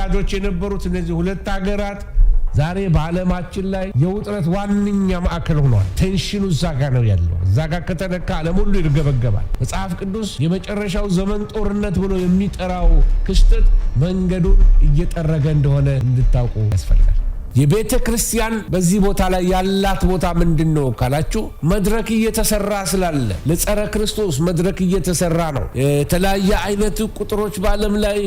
ወዳጆች የነበሩት እነዚህ ሁለት ሀገራት ዛሬ በዓለማችን ላይ የውጥረት ዋነኛ ማዕከል ሆኗል። ቴንሽኑ እዛ ጋር ነው ያለው። እዛ ጋር ከተነካ ዓለም ሁሉ ይርገበገባል። መጽሐፍ ቅዱስ የመጨረሻው ዘመን ጦርነት ብሎ የሚጠራው ክስተት መንገዱን እየጠረገ እንደሆነ እንድታውቁ ያስፈልጋል። የቤተ ክርስቲያን በዚህ ቦታ ላይ ያላት ቦታ ምንድነው ካላችሁ መድረክ እየተሰራ ስላለ ለጸረ ክርስቶስ መድረክ እየተሰራ ነው። የተለያየ አይነት ቁጥሮች በዓለም ላይ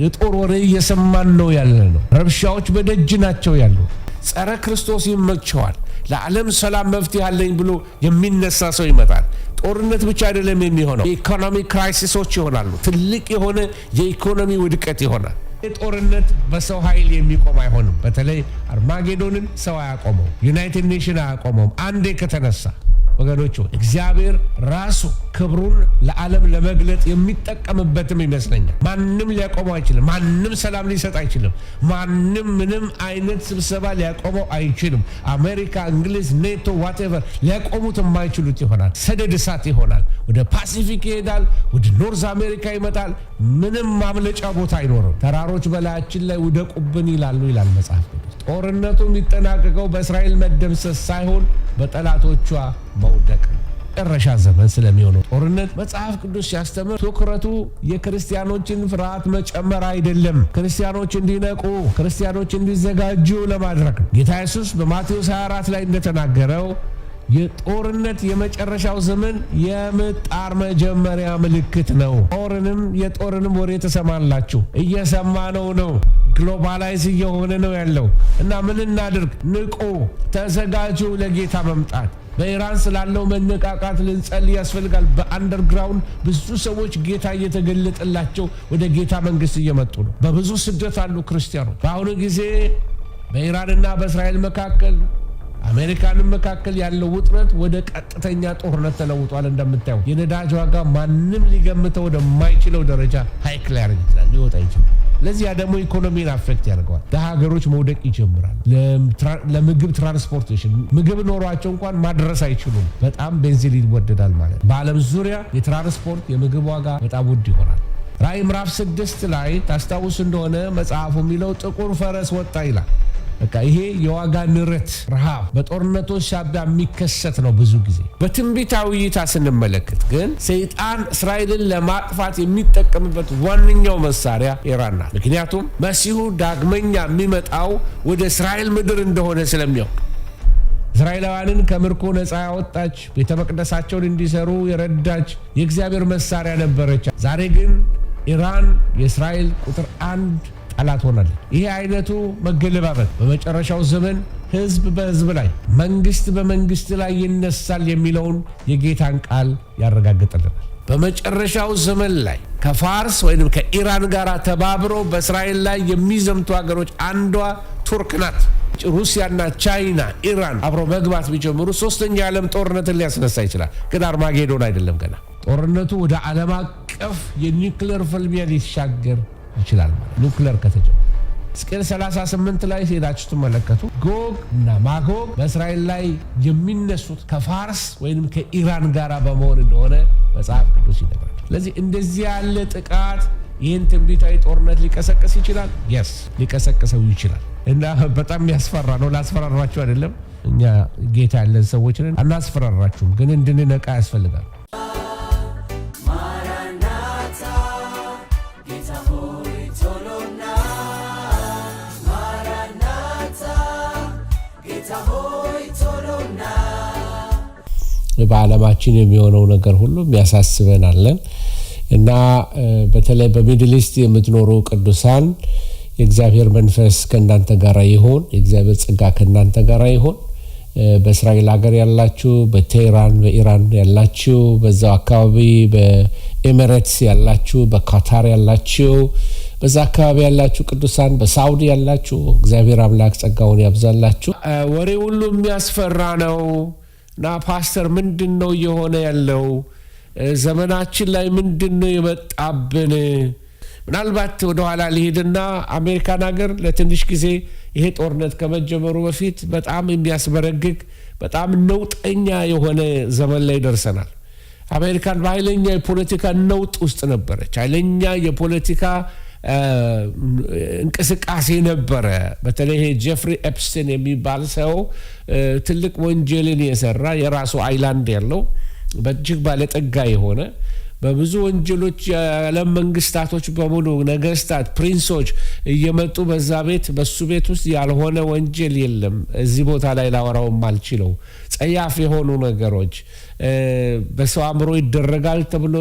የጦር ወሬ እየሰማን ነው ያለ ነው። ረብሻዎች በደጅ ናቸው ያሉ። ጸረ ክርስቶስ ይመቸዋል። ለዓለም ሰላም መፍትሄ አለኝ ብሎ የሚነሳ ሰው ይመጣል። ጦርነት ብቻ አይደለም የሚሆነው፣ የኢኮኖሚ ክራይሲሶች ይሆናሉ። ትልቅ የሆነ የኢኮኖሚ ውድቀት ይሆናል። ጦርነት በሰው ኃይል የሚቆም አይሆንም። በተለይ አርማጌዶንን ሰው አያቆመው፣ ዩናይትድ ኔሽን አያቆመውም። አንዴ ከተነሳ ወገኖች እግዚአብሔር ራሱ ክብሩን ለዓለም ለመግለጥ የሚጠቀምበትም ይመስለኛል። ማንም ሊያቆመው አይችልም። ማንም ሰላም ሊሰጥ አይችልም። ማንም ምንም አይነት ስብሰባ ሊያቆመው አይችልም። አሜሪካ፣ እንግሊዝ፣ ኔቶ ዋቴቨር ሊያቆሙት የማይችሉት ይሆናል። ሰደድ እሳት ይሆናል። ወደ ፓሲፊክ ይሄዳል። ወደ ኖርዝ አሜሪካ ይመጣል። ምንም ማምለጫ ቦታ አይኖርም። ተራሮች በላያችን ላይ ውደቁብን ይላሉ ይላል መጽሐፍ ቅዱስ። ጦርነቱ የሚጠናቀቀው በእስራኤል መደምሰስ ሳይሆን በጠላቶቿ መውደቅ ነው። መጨረሻ ዘመን ስለሚሆነው ጦርነት መጽሐፍ ቅዱስ ሲያስተምር ትኩረቱ የክርስቲያኖችን ፍርሃት መጨመር አይደለም፣ ክርስቲያኖች እንዲነቁ፣ ክርስቲያኖች እንዲዘጋጁ ለማድረግ ነው። ጌታ ኢየሱስ በማቴዎስ 24 ላይ እንደተናገረው የጦርነት የመጨረሻው ዘመን የምጣር መጀመሪያ ምልክት ነው። የጦርንም ወሬ ተሰማላችሁ፣ እየሰማነው ነው። ግሎባላይዝ እየሆነ ነው ያለው እና ምን እናድርግ? ንቁ፣ ተዘጋጁ ለጌታ መምጣት። በኢራን ስላለው መነቃቃት ልንጸልይ ያስፈልጋል። በአንደርግራውንድ ብዙ ሰዎች ጌታ እየተገለጠላቸው ወደ ጌታ መንግስት እየመጡ ነው። በብዙ ስደት አሉ ክርስቲያኖች። በአሁኑ ጊዜ በኢራንና በእስራኤል መካከል አሜሪካንም መካከል ያለው ውጥረት ወደ ቀጥተኛ ጦርነት ተለውጧል። እንደምታዩ የነዳጅ ዋጋ ማንም ሊገምተው ወደማይችለው ደረጃ ሃይክ ላይ ያደርግ ይችላል፣ ሊወጣ ይችላል። ለዚያ ደግሞ ኢኮኖሚን አፌክት ያደርገዋል። ሀገሮች መውደቅ ይጀምራል። ለምግብ ትራንስፖርቴሽን ምግብ ኖሯቸው እንኳን ማድረስ አይችሉም። በጣም ቤንዚን ይወደዳል ማለት። በዓለም ዙሪያ የትራንስፖርት የምግብ ዋጋ በጣም ውድ ይሆናል። ራዕይ ምዕራፍ 6 ላይ ታስታውስ እንደሆነ መጽሐፉ የሚለው ጥቁር ፈረስ ወጣ ይላል። በቃ ይሄ የዋጋ ንረት፣ ረሃብ በጦርነቶች ሳቢያ የሚከሰት ነው። ብዙ ጊዜ በትንቢታዊ እይታ ስንመለከት ግን ሰይጣን እስራኤልን ለማጥፋት የሚጠቀምበት ዋነኛው መሳሪያ ኢራን ናት። ምክንያቱም መሲሁ ዳግመኛ የሚመጣው ወደ እስራኤል ምድር እንደሆነ ስለሚያውቅ እስራኤላውያንን ከምርኮ ነፃ ያወጣች፣ ቤተ መቅደሳቸውን እንዲሰሩ የረዳች የእግዚአብሔር መሳሪያ ነበረች። ዛሬ ግን ኢራን የእስራኤል ቁጥር 1 ጠላት ሆናለች። ይሄ አይነቱ መገለባበት በመጨረሻው ዘመን ህዝብ በህዝብ ላይ፣ መንግስት በመንግስት ላይ ይነሳል የሚለውን የጌታን ቃል ያረጋግጥልናል። በመጨረሻው ዘመን ላይ ከፋርስ ወይም ከኢራን ጋር ተባብረው በእስራኤል ላይ የሚዘምቱ ሀገሮች አንዷ ቱርክ ናት። ሩሲያና ቻይና፣ ኢራን አብረው መግባት ቢጀምሩ ሶስተኛ የዓለም ጦርነትን ሊያስነሳ ይችላል። ግን አርማጌዶን አይደለም ገና። ጦርነቱ ወደ ዓለም አቀፍ የኒውክሌር ፍልሚያ ሊሻገር ይችላል። ኒውክሌር ከተጀመረ ሕዝቅኤል 38 ላይ ሄዳችሁ ትመለከቱ ጎግ እና ማጎግ በእስራኤል ላይ የሚነሱት ከፋርስ ወይም ከኢራን ጋር በመሆን እንደሆነ መጽሐፍ ቅዱስ ይነግራል። ስለዚህ እንደዚህ ያለ ጥቃት ይህን ትንቢታዊ ጦርነት ሊቀሰቅስ ይችላል። የስ ሊቀሰቅሰው ይችላል እና በጣም ያስፈራ ነው። ላስፈራራችሁ አይደለም፣ እኛ ጌታ ያለን ሰዎች ነን። አናስፈራራችሁም፣ ግን እንድንነቃ ያስፈልጋል። በዓለማችን የሚሆነው ነገር ሁሉ የሚያሳስበናለን እና በተለይ በሚድል ኢስት የምትኖሩ ቅዱሳን የእግዚአብሔር መንፈስ ከእናንተ ጋር ይሁን፣ የእግዚአብሔር ጸጋ ከእናንተ ጋር ይሁን። በእስራኤል ሀገር ያላችሁ፣ በቴህራን በኢራን ያላችሁ፣ በዛው አካባቢ በኤሚሬትስ ያላችሁ፣ በካታር ያላችሁ፣ በዛ አካባቢ ያላችሁ ቅዱሳን፣ በሳውዲ ያላችሁ እግዚአብሔር አምላክ ጸጋውን ያብዛላችሁ። ወሬ ሁሉ የሚያስፈራ ነው እና ፓስተር ምንድነው የሆነ ያለው? ዘመናችን ላይ ምንድነው የመጣብን? ምናልባት ወደ ኋላ ሊሄድና አሜሪካን ሀገር ለትንሽ ጊዜ ይሄ ጦርነት ከመጀመሩ በፊት በጣም የሚያስበረግግ በጣም ነውጠኛ የሆነ ዘመን ላይ ደርሰናል። አሜሪካን በኃይለኛ የፖለቲካ ነውጥ ውስጥ ነበረች። ኃይለኛ የፖለቲካ እንቅስቃሴ ነበረ። በተለይ ጄፍሪ ኤፕስቲን የሚባል ሰው ትልቅ ወንጀልን የሰራ የራሱ አይላንድ ያለው በእጅግ ባለጠጋ የሆነ በብዙ ወንጀሎች የዓለም መንግስታቶች በሙሉ ነገስታት፣ ፕሪንሶች እየመጡ በሱ ቤት ውስጥ ያልሆነ ወንጀል የለም። እዚህ ቦታ ላይ ላወራውም አልችለው ጸያፍ የሆኑ ነገሮች በሰው አእምሮ ይደረጋል ተብሎ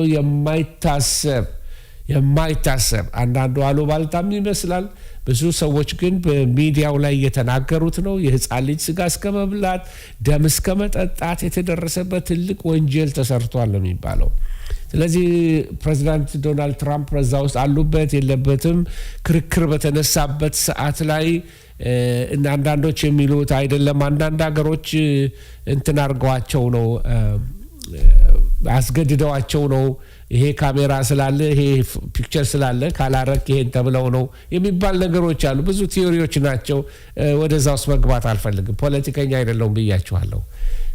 የማይታሰብ አንዳንዱ አሉባልታም ይመስላል። ብዙ ሰዎች ግን በሚዲያው ላይ እየተናገሩት ነው። የህፃን ልጅ ስጋ እስከ መብላት፣ ደም እስከ መጠጣት የተደረሰበት ትልቅ ወንጀል ተሰርቷል ነው የሚባለው። ስለዚህ ፕሬዚዳንት ዶናልድ ትራምፕ በዛ ውስጥ አሉበት የለበትም ክርክር በተነሳበት ሰዓት ላይ እና አንዳንዶች የሚሉት አይደለም፣ አንዳንድ ሀገሮች እንትን አድርገዋቸው ነው አስገድደዋቸው ነው ይሄ ካሜራ ስላለ ይሄ ፒክቸር ስላለ ካላረክ ይሄን ተብለው ነው የሚባል ነገሮች አሉ። ብዙ ቲዮሪዎች ናቸው። ወደዛ ውስጥ መግባት አልፈልግም፣ ፖለቲከኛ አይደለሁም ብያችኋለሁ።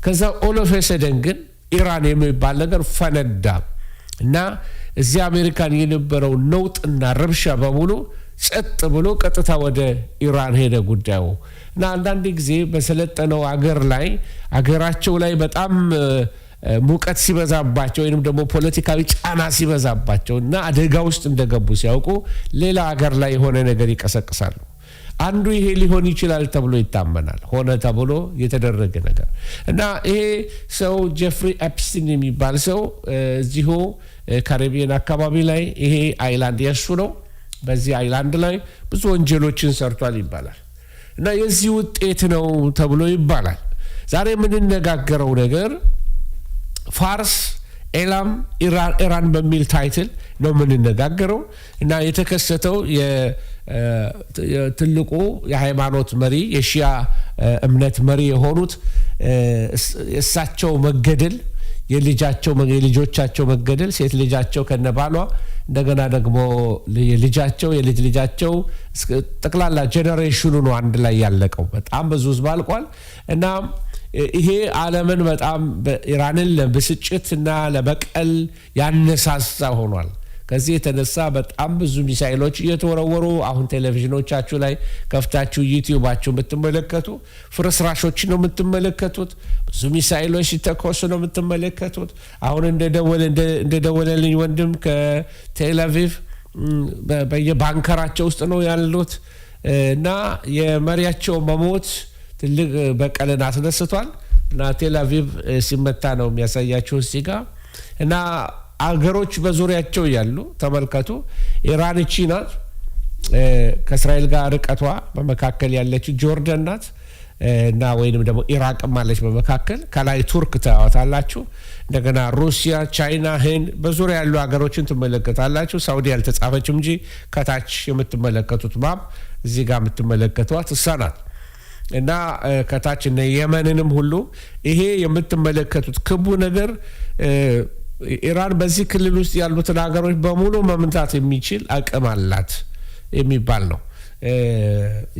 ከዛ ኦል ኦፍ ኤ ሰደን ግን ኢራን የሚባል ነገር ፈነዳ እና እዚህ አሜሪካን የነበረው ነውጥና ረብሻ በሙሉ ጸጥ ብሎ ቀጥታ ወደ ኢራን ሄደ ጉዳዩ። እና አንዳንድ ጊዜ በሰለጠነው አገራቸው ላይ በጣም ሙቀት ሲበዛባቸው ወይንም ደግሞ ፖለቲካዊ ጫና ሲበዛባቸው እና አደጋ ውስጥ እንደገቡ ሲያውቁ ሌላ አገር ላይ የሆነ ነገር ይቀሰቅሳሉ። አንዱ ይሄ ሊሆን ይችላል ተብሎ ይታመናል። ሆነ ተብሎ የተደረገ ነገር እና ይሄ ሰው ጄፍሪ ኤፕስቲን የሚባል ሰው እዚሁ ካሪቢያን አካባቢ ላይ ይሄ አይላንድ የሱ ነው። በዚህ አይላንድ ላይ ብዙ ወንጀሎችን ሰርቷል ይባላል እና የዚህ ውጤት ነው ተብሎ ይባላል። ዛሬ የምንነጋገረው ነገር ፋርስ፣ ኤላም፣ ኢራን በሚል ታይትል ነው የምንነጋገረው እና የተከሰተው ትልቁ የሃይማኖት መሪ የሺያ እምነት መሪ የሆኑት እሳቸው መገደል፣ የልጆቻቸው መገደል፣ ሴት ልጃቸው ከነባሏ እንደገና ደግሞ የልጅ ልጃቸው ጠቅላላ ጄኔሬሽኑ ነው አንድ ላይ ያለቀው። በጣም ብዙ ህዝብ አልቋል እና ይሄ ዓለምን በጣም ኢራንን ለብስጭት እና ለበቀል ያነሳሳ ሆኗል። ከዚህ የተነሳ በጣም ብዙ ሚሳኤሎች እየተወረወሩ አሁን ቴሌቪዥኖቻችሁ ላይ ከፍታችሁ ዩቲዩባችሁ የምትመለከቱ ፍርስራሾች ነው የምትመለከቱት። ብዙ ሚሳኤሎች ሲተኮሱ ነው የምትመለከቱት። አሁን እንደደወለልኝ ወንድም ከቴል አቪቭ በየባንከራቸው ውስጥ ነው ያሉት እና የመሪያቸው መሞት ትልቅ በቀልን አስነስቷል እና ቴል አቪቭ ሲመታ ነው የሚያሳያችሁ እዚህ ጋር እና አገሮች በዙሪያቸው ያሉ ተመልከቱ። ኢራን እቺ ናት፣ ከእስራኤል ጋር ርቀቷ በመካከል ያለችው ጆርዳን ናት እና ወይንም ደግሞ ኢራቅም አለች በመካከል። ከላይ ቱርክ ታዋታላችሁ። እንደገና ሩሲያ፣ ቻይና፣ ህንድ በዙሪያ ያሉ ሀገሮችን ትመለከታላችሁ። ሳውዲ ያልተጻፈችም እንጂ ከታች የምትመለከቱት ማፕ እዚህ ጋር የምትመለከቷት እሷ ናት እና ከታች እነ የመንንም ሁሉ ይሄ የምትመለከቱት ክቡ ነገር ኢራን በዚህ ክልል ውስጥ ያሉትን ሀገሮች በሙሉ መምታት የሚችል አቅም አላት የሚባል ነው።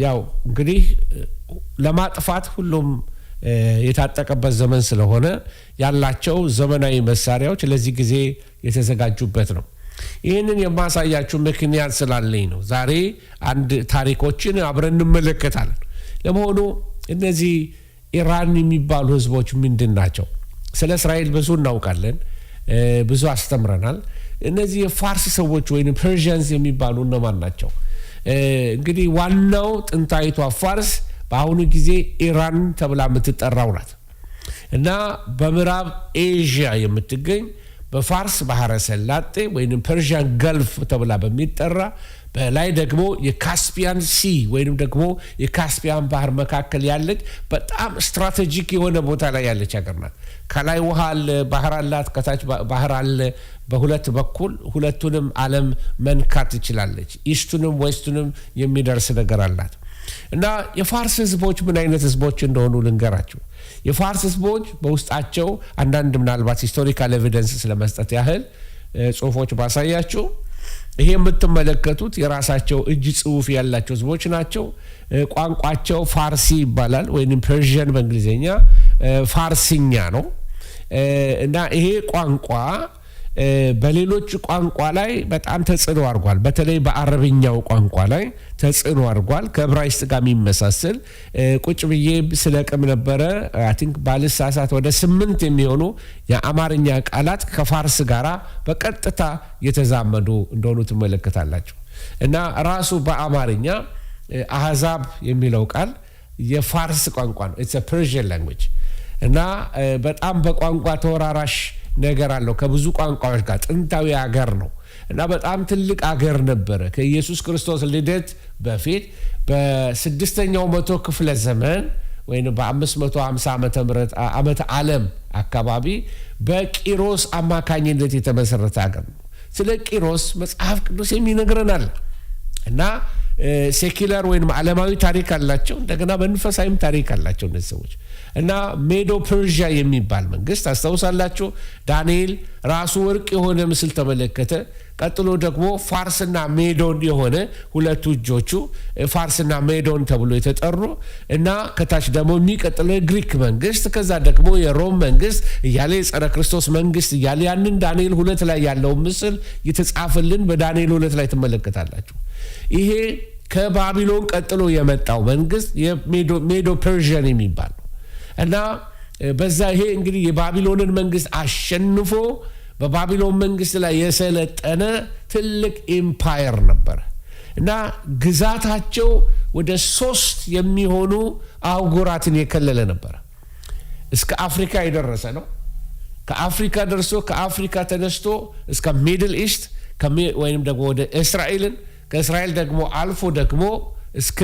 ያው እንግዲህ ለማጥፋት ሁሉም የታጠቀበት ዘመን ስለሆነ ያላቸው ዘመናዊ መሳሪያዎች ለዚህ ጊዜ የተዘጋጁበት ነው። ይህንን የማሳያችሁ ምክንያት ስላለኝ ነው። ዛሬ አንድ ታሪኮችን አብረን እንመለከታለን። ለመሆኑ እነዚህ ኢራን የሚባሉ ህዝቦች ምንድን ናቸው? ስለ እስራኤል ብዙ እናውቃለን፣ ብዙ አስተምረናል። እነዚህ የፋርስ ሰዎች ወይም ፐርሺያንስ የሚባሉ እነማን ናቸው? እንግዲህ ዋናው ጥንታዊቷ ፋርስ በአሁኑ ጊዜ ኢራን ተብላ የምትጠራው ናት እና በምዕራብ ኤዥያ የምትገኝ በፋርስ ባህረ ሰላጤ ወይም ፐርሺያን ገልፍ ተብላ በሚጠራ በላይ ደግሞ የካስፒያን ሲ ወይም ደግሞ የካስፒያን ባህር መካከል ያለች በጣም ስትራቴጂክ የሆነ ቦታ ላይ ያለች ሀገር ናት። ከላይ ውሃ አለ፣ ባህር አላት፣ ከታች ባህር አለ። በሁለት በኩል ሁለቱንም ዓለም መንካት ትችላለች። ኢስቱንም ዌስቱንም የሚደርስ ነገር አላት እና የፋርስ ህዝቦች ምን አይነት ህዝቦች እንደሆኑ ልንገራችሁ። የፋርስ ህዝቦች በውስጣቸው አንዳንድ ምናልባት ሂስቶሪካል ኤቪደንስ ስለመስጠት ያህል ጽሁፎች ባሳያችሁ ይሄ የምትመለከቱት የራሳቸው እጅ ጽሁፍ ያላቸው ህዝቦች ናቸው። ቋንቋቸው ፋርሲ ይባላል ወይም ፐርሺያን በእንግሊዝኛ ፋርስኛ ነው እና ይሄ ቋንቋ በሌሎች ቋንቋ ላይ በጣም ተጽዕኖ አድርጓል። በተለይ በአረብኛው ቋንቋ ላይ ተጽዕኖ አድርጓል። ከዕብራይስጥ ጋር የሚመሳሰል ቁጭ ብዬ ስለቅም ነበረ። አይ ቲንክ ባልሳሳት ወደ 8 የሚሆኑ የአማርኛ ቃላት ከፋርስ ጋራ በቀጥታ የተዛመዱ እንደሆኑ ትመለከታላችሁ። እና ራሱ በአማርኛ አህዛብ የሚለው ቃል የፋርስ ቋንቋ ነው። ኢትስ አ ፐርሺያን ላንጉዌጅ እና በጣም በቋንቋ ተወራራሽ ነገር አለው ከብዙ ቋንቋዎች ጋር። ጥንታዊ አገር ነው እና በጣም ትልቅ አገር ነበረ። ከኢየሱስ ክርስቶስ ልደት በፊት በ6ኛው መቶ ክፍለ ዘመን ወይም በ550 ዓመተ ዓለም አካባቢ በቂሮስ አማካኝነት የተመሰረተ አገር ነው። ስለ ቂሮስ መጽሐፍ ቅዱስ የሚነግረናል እና ሴኩላር ወይም ዓለማዊ ታሪክ አላቸው፣ እንደገና መንፈሳዊም ታሪክ አላቸው እነዚህ ሰዎች። እና ሜዶ ፐርሺያ የሚባል መንግስት አስታውሳላችሁ። ዳንኤል ራሱ ወርቅ የሆነ ምስል ተመለከተ። ቀጥሎ ደግሞ ፋርስና ሜዶን የሆነ ሁለቱ እጆቹ ፋርስና ሜዶን ተብሎ የተጠሩ እና ከታች ደግሞ የሚቀጥለው የግሪክ መንግስት፣ ከዛ ደግሞ የሮም መንግስት እያለ የጸረ ክርስቶስ መንግስት እያለ ያንን ዳንኤል 2 ላይ ያለው ምስል የተጻፈልን በዳንኤል 2 ላይ ትመለከታላችሁ። ይሄ ከባቢሎን ቀጥሎ የመጣው መንግስት የሜዶ ፐርሺያን የሚባል ነው እና በዛ ይሄ እንግዲህ የባቢሎንን መንግስት አሸንፎ በባቢሎን መንግስት ላይ የሰለጠነ ትልቅ ኤምፓየር ነበር እና ግዛታቸው ወደ 3 የሚሆኑ አህጉራትን የከለለ ነበር። እስከ አፍሪካ የደረሰ ነው። ከአፍሪካ ደርሶ ከአፍሪካ ተነስቶ እስከ ሚድል ኢስት ወይም ደግሞ ወደ እስራኤልን፣ ከእስራኤል ደግሞ አልፎ ደግሞ እስከ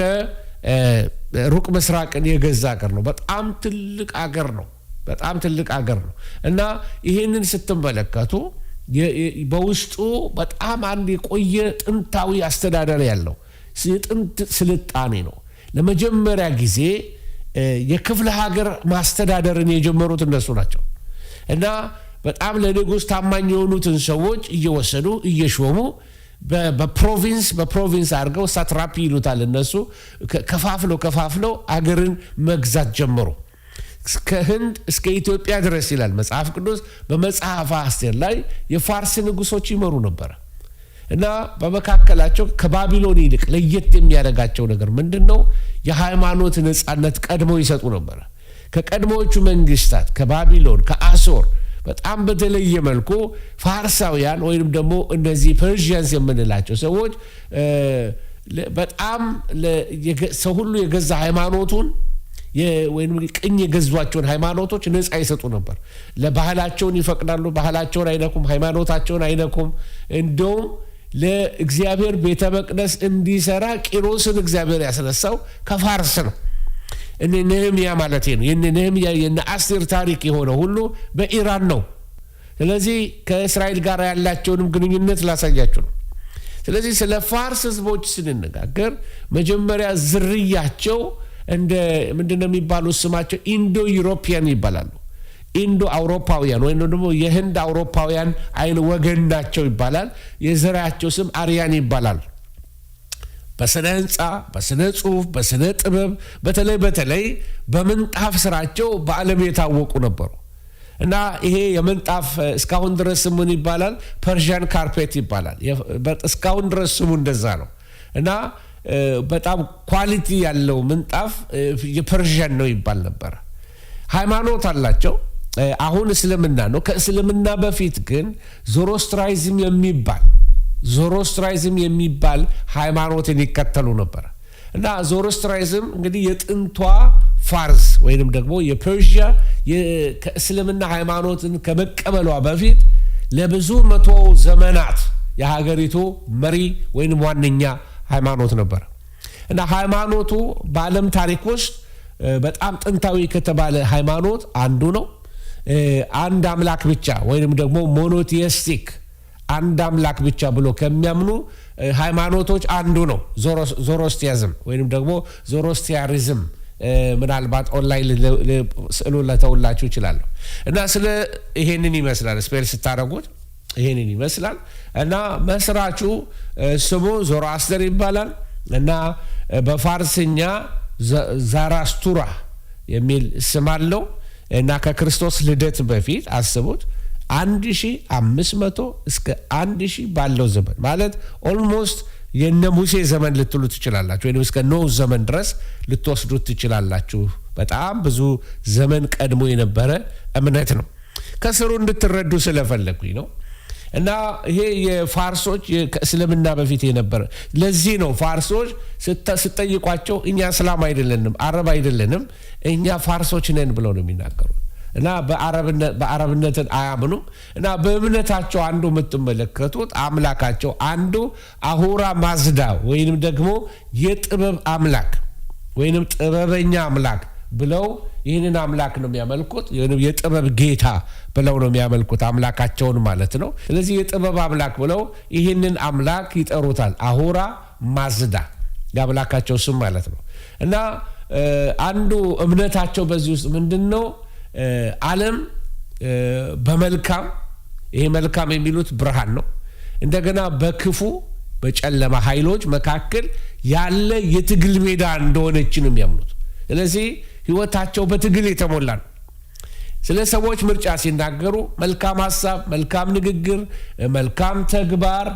ሩቅ ምስራቅን የገዛ አገር ነው። በጣም ትልቅ አገር ነው። በጣም ትልቅ አገር ነው እና ይሄንን ስትመለከቱ በውስጡ በጣም አንድ የቆየ ጥንታዊ አስተዳደር ያለው የጥንት ስልጣኔ ነው። ለመጀመሪያ ጊዜ የክፍለ ሀገር ማስተዳደርን የጀመሩት እነሱ ናቸው እና በጣም ለንጉሥ ታማኝ የሆኑትን ሰዎች እየወሰዱ እየሾሙ በፕሮቪንስ አድርገው ሳትራፒ ይሉታል እነሱ ከፋፍለው አገርን መግዛት ጀመሩ። ከህንድ እስከ ኢትዮጵያ ድረስ ይላል መጽሐፍ ቅዱስ። በመጽሐፈ አስቴር ላይ የፋርስ ንጉሶች ይመሩ ነበር እና በመካከላቸው ከባቢሎን ይልቅ ለየት የሚያደርጋቸው ነገር ምንድን ነው? የሃይማኖት ነጻነት ቀድመው ይሰጡ ነበር። ከቀድሞዎቹ መንግስታት ከባቢሎን ከአሶር በጣም በተለየ መልኩ ፋርሳውያን ወይም ደግሞ እነዚህ ፐርሺያንስ የምንላቸው ሰዎች በጣም ሰው ሁሉ የገዛ ሃይማኖቱን ወይም ቅኝ የገዟቸውን ሃይማኖቶች ነፃ ይሰጡ ነበር። ለባህላቸውን ይፈቅዳሉ፣ ባህላቸውን አይነኩም፣ ሃይማኖታቸውን አይነኩም። እንደውም ለእግዚአብሔር ቤተ መቅደስ እንዲሰራ ቂሮስን እግዚአብሔር ያስነሳው ከፋርስ ነው። እነ ነህምያ ማለት ነው። የነ ነህምያ የነ አስቴር ታሪክ የሆነ ሁሉ በኢራን ነው። ስለዚህ ከእስራኤል ጋር ያላቸውንም ግንኙነት ላሳያችሁ ነው። ስለዚህ ስለ ፋርስ ህዝቦች ስንነጋገር መጀመሪያ ዝርያቸው እንደ ምንድነው የሚባለው? ስማቸው ኢንዶ ዩሮፒያን ይባላሉ። ኢንዶ አውሮፓውያን ወይም ደግሞ የህንድ አውሮፓውያን አይን ወገን ናቸው ይባላል። የዘራቸው ስም አርያን ይባላል። በስነ ህንፃ፣ በስነ ጽሁፍ፣ በስነ ጥበብ በተለይ በምንጣፍ ስራቸው በዓለም የታወቁ ነበሩ እና ይሄ የምንጣፍ እስካሁን ድረስ ስሙን ይባላል ፐርሺያን ካርፔት ይባላል። እስካሁን ድረስ ስሙ እንደዛ ነው እና በጣም ኳሊቲ ያለው ምንጣፍ የፐርሺያን ነው ይባል ነበር። ሃይማኖት አላቸው። አሁን እስልምና ነው። ከእስልምና በፊት ግን ዞሮስትራይዝም የሚባል ሃይማኖትን ይከተሉ ነበር እና ዞሮስትራይዝም እንግዲህ የጥንቷ ፋርስ ወይንም ደግሞ የፐርሺያ ከእስልምና ሃይማኖትን ከመቀበሏ በፊት ለብዙ መቶ ዘመናት የሀገሪቱ መሪ ወይንም ዋነኛ ሃይማኖት ነበር እና ሃይማኖቱ በዓለም ታሪክ ውስጥ በጣም ጥንታዊ ከተባለ ሃይማኖት አንዱ ነው። አንድ አምላክ ብቻ ወይንም ደግሞ ሞኖቲስቲክ አንድ አምላክ ብቻ ብሎ ከሚያምኑ ሃይማኖቶች አንዱ ነው ዞሮስትሪያዝም ወይንም ደግሞ ዞሮስትሪያኒዝም። ምናልባት ኦንላይን ስዕሉ ለተውላችሁ ይችላል እና ስለ ይሄንን ይመስላል ስፔል ስታደርጉት ይሄንን ይመስላል እና መስራቹ ስሙ ዞሮአስተር ይባላል እና በፋርስኛ ዛራስቱራ የሚል ስም አለው እና ከክርስቶስ ልደት በፊት አስቡት 1500 እስከ 1000 ባለው ዘመን ማለት ኦልሞስት የነ ሙሴ ዘመን ልትሉ ትችላላችሁ ወይም እስከ ኖህ ዘመን ድረስ ልትወስዱት ትችላላችሁ። በጣም ብዙ ዘመን ቀድሞ የነበረ እምነት ነው። ከስሩ እንድትረዱ ስለፈለኩኝ ነው። እና ይሄ የፋርሶች ከእስልምና በፊት የነበረ ለዚህ ነው ፋርሶች ስትጠይቋቸው እኛ እስላም አይደለንም አረብ አይደለንም እኛ ፋርሶች ነን ብለው ነው የሚናገሩት። እና በአረብነትን አያምኑም። እና በእምነታቸው አንዱ የምትመለከቱት አምላካቸው አንዱ አሁራ ማዝዳ ወይንም ደግሞ የጥበብ አምላክ ወይንም ጥበበኛ አምላክ ብለው ይህንን አምላክ ነው የሚያመልኩት። የጥበብ ጌታ ብለው ነው የሚያመልኩት አምላካቸውን ማለት ነው። ስለዚህ የጥበብ አምላክ ብለው ይህንን አምላክ ይጠሩታል። አሁራ ማዝዳ የአምላካቸው ስም ማለት ነው። እና አንዱ እምነታቸው በዚህ ውስጥ ምንድነው? ዓለም በመልካም ይሄ መልካም የሚሉት ብርሃን ነው። እንደገና በክፉ በጨለማ ኃይሎች መካከል ያለ የትግል ሜዳ እንደሆነች ነው የሚያምኑት። ስለዚህ ህይወታቸው በትግል የተሞላ ነው። ስለ ሰዎች ምርጫ ሲናገሩ መልካም ሐሳብ፣ መልካም ንግግር፣ መልካም ተግባር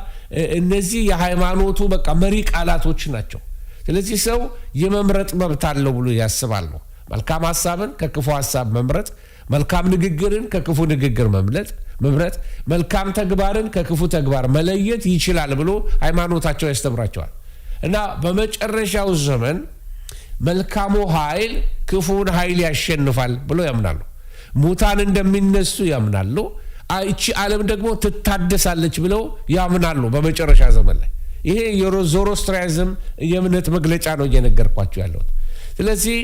እነዚህ የሃይማኖቱ በቃ መሪ ቃላቶች ናቸው። ስለዚህ ሰው የመምረጥ መብት አለው ብሎ ያስባል ነው። መልካም ሐሳብን ከክፉ ሐሳብ መምረጥ፣ መልካም ንግግርን ከክፉ ንግግር መምረጥ፣ መልካም ተግባርን ከክፉ ተግባር መለየት ይችላል ብሎ ሃይማኖታቸው ያስተምራቸዋል። እና በመጨረሻው ዘመን መልካሙ ኃይል ክፉን ኃይል ያሸንፋል ብሎ ያምናሉ። ሙታን እንደሚነሱ ያምናሉ። እቺ ዓለም ደግሞ ትታደሳለች ብለው ያምናሉ በመጨረሻ ዘመን ላይ። ይሄ የዞሮስትሪያዝም የእምነት መግለጫ ነው እየነገርኳችሁ ያለሁት። ስለዚህ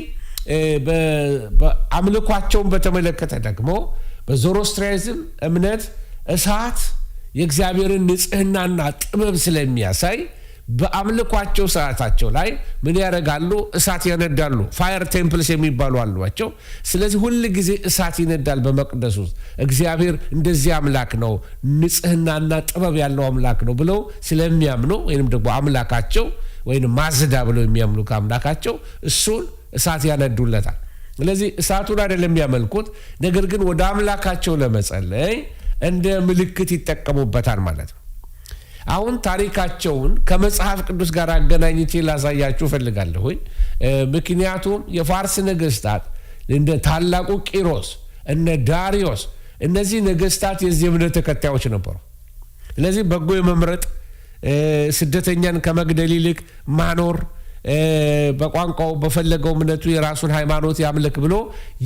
በአምልኳቸውን በተመለከተ ደግሞ በዞሮስትሪያዝም እምነት እሳት የእግዚአብሔርን ንጽህናና ጥበብ ስለሚያሳይ በአምልኳቸው ሰዓታቸው ላይ ምን ያደርጋሉ? እሳት ያነዳሉ። ፋየር ቴምፕልስ የሚባሉ አሏቸው። ስለዚህ ሁል ጊዜ እሳት ይነዳል በመቅደሱ ውስጥ። እግዚአብሔር እንደዚህ አምላክ ነው፣ ንጽህናና ጥበብ ያለው አምላክ ነው ብለው ስለሚያምኑ ወይንም ደግሞ አምላካቸው ወይንም ማዝዳ ብለው የሚያምኑ ከአምላካቸው እሱን እሳት ያነዱለታል። ስለዚህ እሳቱን አይደለም የሚያመልኩት፣ ነገር ግን ወደ አምላካቸው ለመጸለይ እንደ ምልክት ይጠቀሙበታል ማለት ነው። አሁን ታሪካቸውን ከመጽሐፍ ቅዱስ ጋር አገናኝቼ ላሳያችሁ ፈልጋለሁኝ። ምክንያቱም የፋርስ ነገስታት እንደ ታላቁ ቂሮስ እነ ዳሪዮስ እነዚህ ነገስታት የዚህ እምነት ተከታዮች ነበሩ። ስለዚህ በጎ የመምረጥ ስደተኛን ከመግደል ይልቅ ማኖር በቋንቋው በፈለገው እምነቱ የራሱን ሃይማኖት ያምልክ ብሎ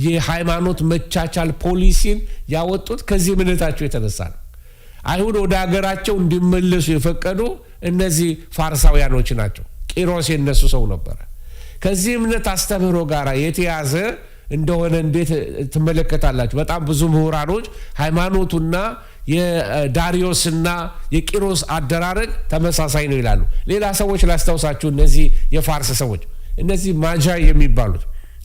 የሃይማኖት መቻቻል ፖሊሲን ያወጡት ከዚህ እምነታቸው የተነሳ ነው። አይሁድ ወደ ሀገራቸው እንዲመለሱ የፈቀዱ እነዚህ ፋርሳውያኖች ናቸው። ቂሮስ የነሱ ሰው ነበረ። ከዚህ እምነት አስተምህሮ ጋር የተያዘ እንደሆነ እንዴት ትመለከታላችሁ? በጣም ብዙ ምሁራኖች ሃይማኖቱና የዳሪዮስና የቂሮስ አደራረግ ተመሳሳይ ነው ይላሉ። ሌላ ሰዎች ላስታውሳችሁ፣ እነዚህ የፋርስ ሰዎች እነዚህ ማጃይ የሚባሉት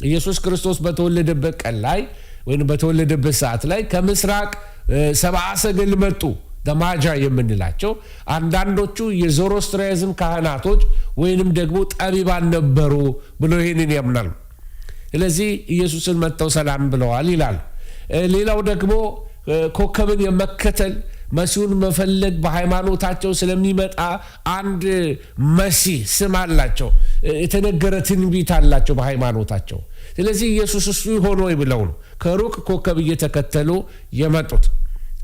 ኢየሱስ ክርስቶስ በተወለደበት ቀን ላይ ወይም በተወለደበት ሰዓት ላይ ከምስራቅ ሰብአ ሰገል መጡ። ደማጃ የምንላቸው አንዳንዶቹ የዞሮስትሪያዝም ካህናቶች ወይንም ደግሞ ጠቢባን ነበሩ ብሎ ይህንን ያምናሉ። ስለዚህ ኢየሱስን መጥተው ሰላም ብለዋል ይላሉ። ሌላው ደግሞ ኮከብን የመከተል መሲሁን መፈለግ በሃይማኖታቸው ስለሚመጣ አንድ መሲህ ስም አላቸው፣ የተነገረ ትንቢት አላቸው በሃይማኖታቸው። ስለዚህ ኢየሱስ እሱ ሆኖ ብለው ነው ከሩቅ ኮከብ እየተከተሉ የመጡት።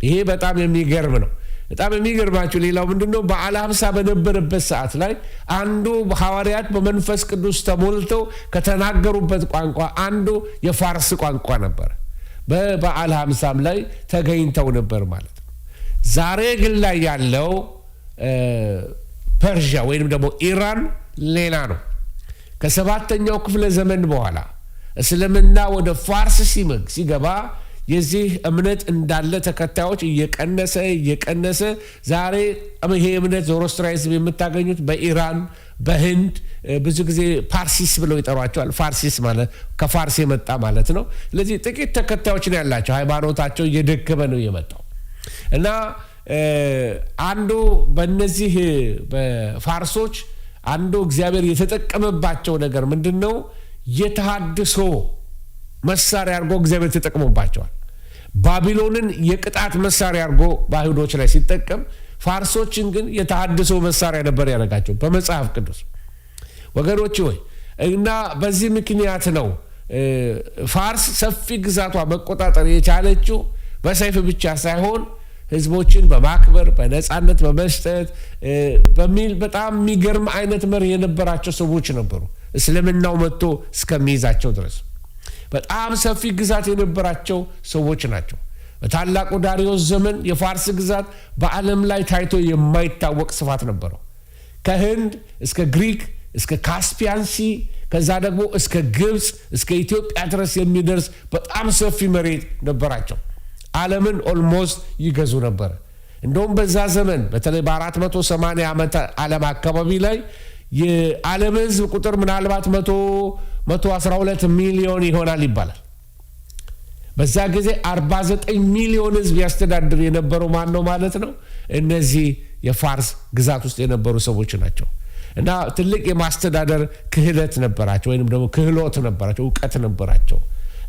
ይሄ በጣም የሚገርም ነው። በጣም የሚገርማችሁ ሌላው ምንድነው? በዓለ ሃምሳ በነበረበት ሰዓት ላይ አንዱ ሐዋርያት በመንፈስ ቅዱስ ተሞልተው ከተናገሩበት ቋንቋ አንዱ የፋርስ ቋንቋ ነበር። በበዓለ ሃምሳም ላይ ተገኝተው ነበር ማለት ነው። ዛሬ ግን ላይ ያለው ፐርሺያ ወይንም ደግሞ ኢራን ሌላ ነው። ከሰባተኛው ክፍለ ዘመን በኋላ እስልምና ወደ ፋርስ ሲገባ የዚህ እምነት እንዳለ ተከታዮች እየቀነሰ ዛሬ ይሄ እምነት ዞሮስትሪያዝም የምታገኙት በኢራን በህንድ ብዙ ጊዜ ፓርሲስ ብለው ይጠሯቸዋል። ፋርሲስ ማለት ከፋርስ የመጣ ማለት ነው። ስለዚህ ጥቂት ተከታዮች ነው ያላቸው። ሃይማኖታቸው እየደከመ ነው የመጣው እና አንዱ በእነዚህ በፋርሶች አንዱ እግዚአብሔር የተጠቀመባቸው ነገር ምንድነው? የተሃድሶ መሳሪያ አድርጎ እግዚአብሔር ተጠቅሞባቸዋል። ባቢሎንን የቅጣት መሳሪያ አድርጎ በአይሁዶች ላይ ሲጠቀም፣ ፋርሶችን ግን የተሐድሶ መሳሪያ ነበር ያደረጋቸው በመጽሐፍ ቅዱስ ወገኖች ሆይ። እና በዚህ ምክንያት ነው ፋርስ ሰፊ ግዛቷ መቆጣጠር የቻለችው በሰይፍ ብቻ ሳይሆን ህዝቦችን በማክበር በነፃነት በመስጠት በሚል በጣም የሚገርም አይነት መሪ የነበራቸው ሰዎች ነበሩ፣ እስልምናው መጥቶ እስከሚይዛቸው ድረስ በጣም ሰፊ ግዛት የነበራቸው ሰዎች ናቸው። በታላቁ ዳሪዮስ ዘመን የፋርስ ግዛት በዓለም ላይ ታይቶ የማይታወቅ ስፋት ነበረው። ከህንድ እስከ ግሪክ እስከ ካስፒያን ሲ፣ ከዛ ደግሞ እስከ ግብፅ እስከ ኢትዮጵያ ድረስ የሚደርስ በጣም ሰፊ መሬት ነበራቸው። ዓለምን ኦልሞስት ይገዙ ነበር። እንደውም በዛ ዘመን በተለይ በ480 ዓመተ ዓለም አካባቢ ላይ የዓለም ህዝብ ቁጥር ምናልባት 112 ሚሊዮን ይሆናል ይባላል። በዛ ጊዜ 49 ሚሊዮን ህዝብ ያስተዳድር የነበረው ማን ነው ማለት ነው? እነዚህ የፋርስ ግዛት ውስጥ የነበሩ ሰዎች ናቸው። እና ትልቅ የማስተዳደር ክህሎት ነበራቸው፣ ወይንም ደግሞ ክህሎት ነበራቸው፣ እውቀት ነበራቸው።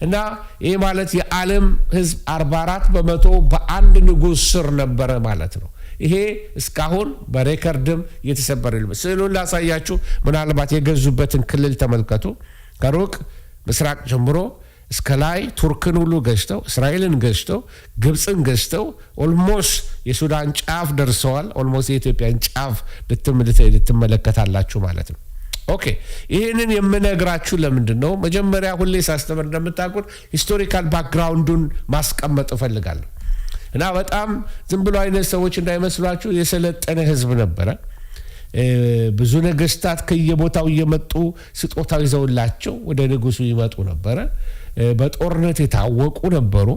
እና ይሄ ማለት የዓለም ህዝብ 44% በአንድ ንጉስ ስር ነበረ ማለት ነው። ይሄ እስካሁን በሬከርድም የተሰበረ ነው። ስዕሉን ላሳያችሁ፣ ምናልባት የገዙበትን ክልል ተመልከቱ። ከሩቅ ምስራቅ ጀምሮ እስከ ላይ ቱርክን ሁሉ ገዝተው፣ እስራኤልን ገዝተው፣ ግብፅን ገዝተው ኦልሞስት የሱዳን ጫፍ ደርሰዋል። ኦልሞስት የኢትዮጵያን ጫፍ ልትመለከታላችሁ ማለት ነው። ኦኬ፣ ይህንን የምነግራችሁ ለምንድን ነው? መጀመሪያ ሁሌ ሳስተምር እንደምታውቁት ሂስቶሪካል ባክግራውንዱን ማስቀመጥ እፈልጋለሁ። እና በጣም ዝም ብሎ አይነት ሰዎች እንዳይመስሏችሁ የሰለጠነ ህዝብ ነበረ። ብዙ ነገስታት ከየቦታው እየመጡ ስጦታ ይዘውላቸው ወደ ንጉሱ ይመጡ ነበረ። በጦርነት የታወቁ ነበሩ፣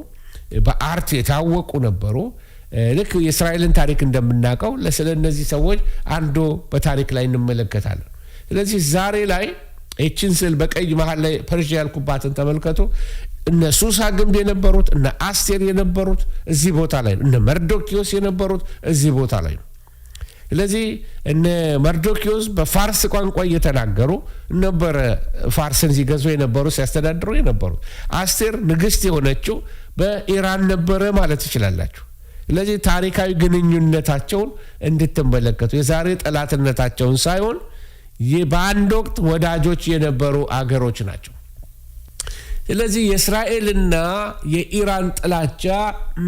በአርት የታወቁ ነበሩ። ልክ የእስራኤልን ታሪክ እንደምናውቀው ለእነዚህ ሰዎች አንዱ በታሪክ ላይ እንመለከታለን። ስለዚህ ዛሬ ላይ ይህችን ስዕል በቀይ መሀል ላይ ፐርሺያ ያልኩባትን ተመልከቱ። እነ ሱሳ ግንብ የነበሩት እነ አስቴር የነበሩት እዚህ ቦታ ላይ ነው። እነ መርዶኪዮስ የነበሩት እዚህ ቦታ ላይ ነው። ስለዚህ እነ መርዶኪዮስ በፋርስ ቋንቋ እየተናገሩ ነበረ ፋርስን ሲገዙ የነበሩ ሲያስተዳድሩ የነበሩት። አስቴር ንግስት የሆነችው በኢራን ነበረ ማለት ትችላላችሁ። ስለዚህ ታሪካዊ ግንኙነታቸውን እንድትመለከቱ የዛሬ ጠላትነታቸውን ሳይሆን በአንድ ወቅት ወዳጆች የነበሩ አገሮች ናቸው። ስለዚህ የእስራኤልና የኢራን ጥላቻ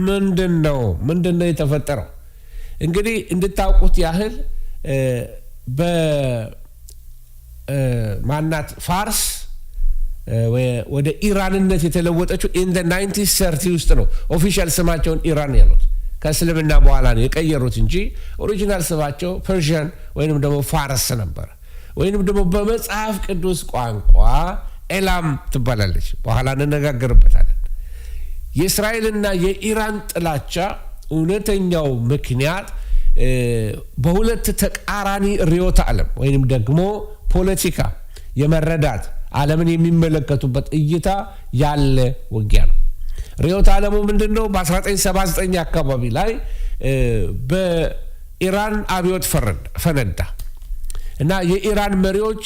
ምንድነው የተፈጠረው? እንግዲህ እንድታውቁት ያህል በማናት ፋርስ ወደ ኢራንነት የተለወጠችው ኢን ዘ 1930 ውስጥ ነው። ኦፊሻል ስማቸውን ኢራን ያሉት ከእስልምና በኋላ ነው የቀየሩት እንጂ ኦሪጂናል ስማቸው ፐርሺያን ወይንም ደግሞ ፋርስ ነበር። ወይንም ደግሞ በመጽሐፍ ቅዱስ ቋንቋ ኤላም ትባላለች። በኋላ እንነጋገርበታለን። የእስራኤልና የኢራን ጥላቻ እውነተኛው ምክንያት በሁለት ተቃራኒ ርዕዮተ ዓለም ወይንም ደግሞ ፖለቲካ የመረዳት ዓለምን የሚመለከቱበት እይታ ያለ ውጊያ ነው። ርዕዮተ ዓለሙ ምንድነው? በ1979 አካባቢ ላይ በኢራን አብዮት ፈነዳ እና የኢራን መሪዎች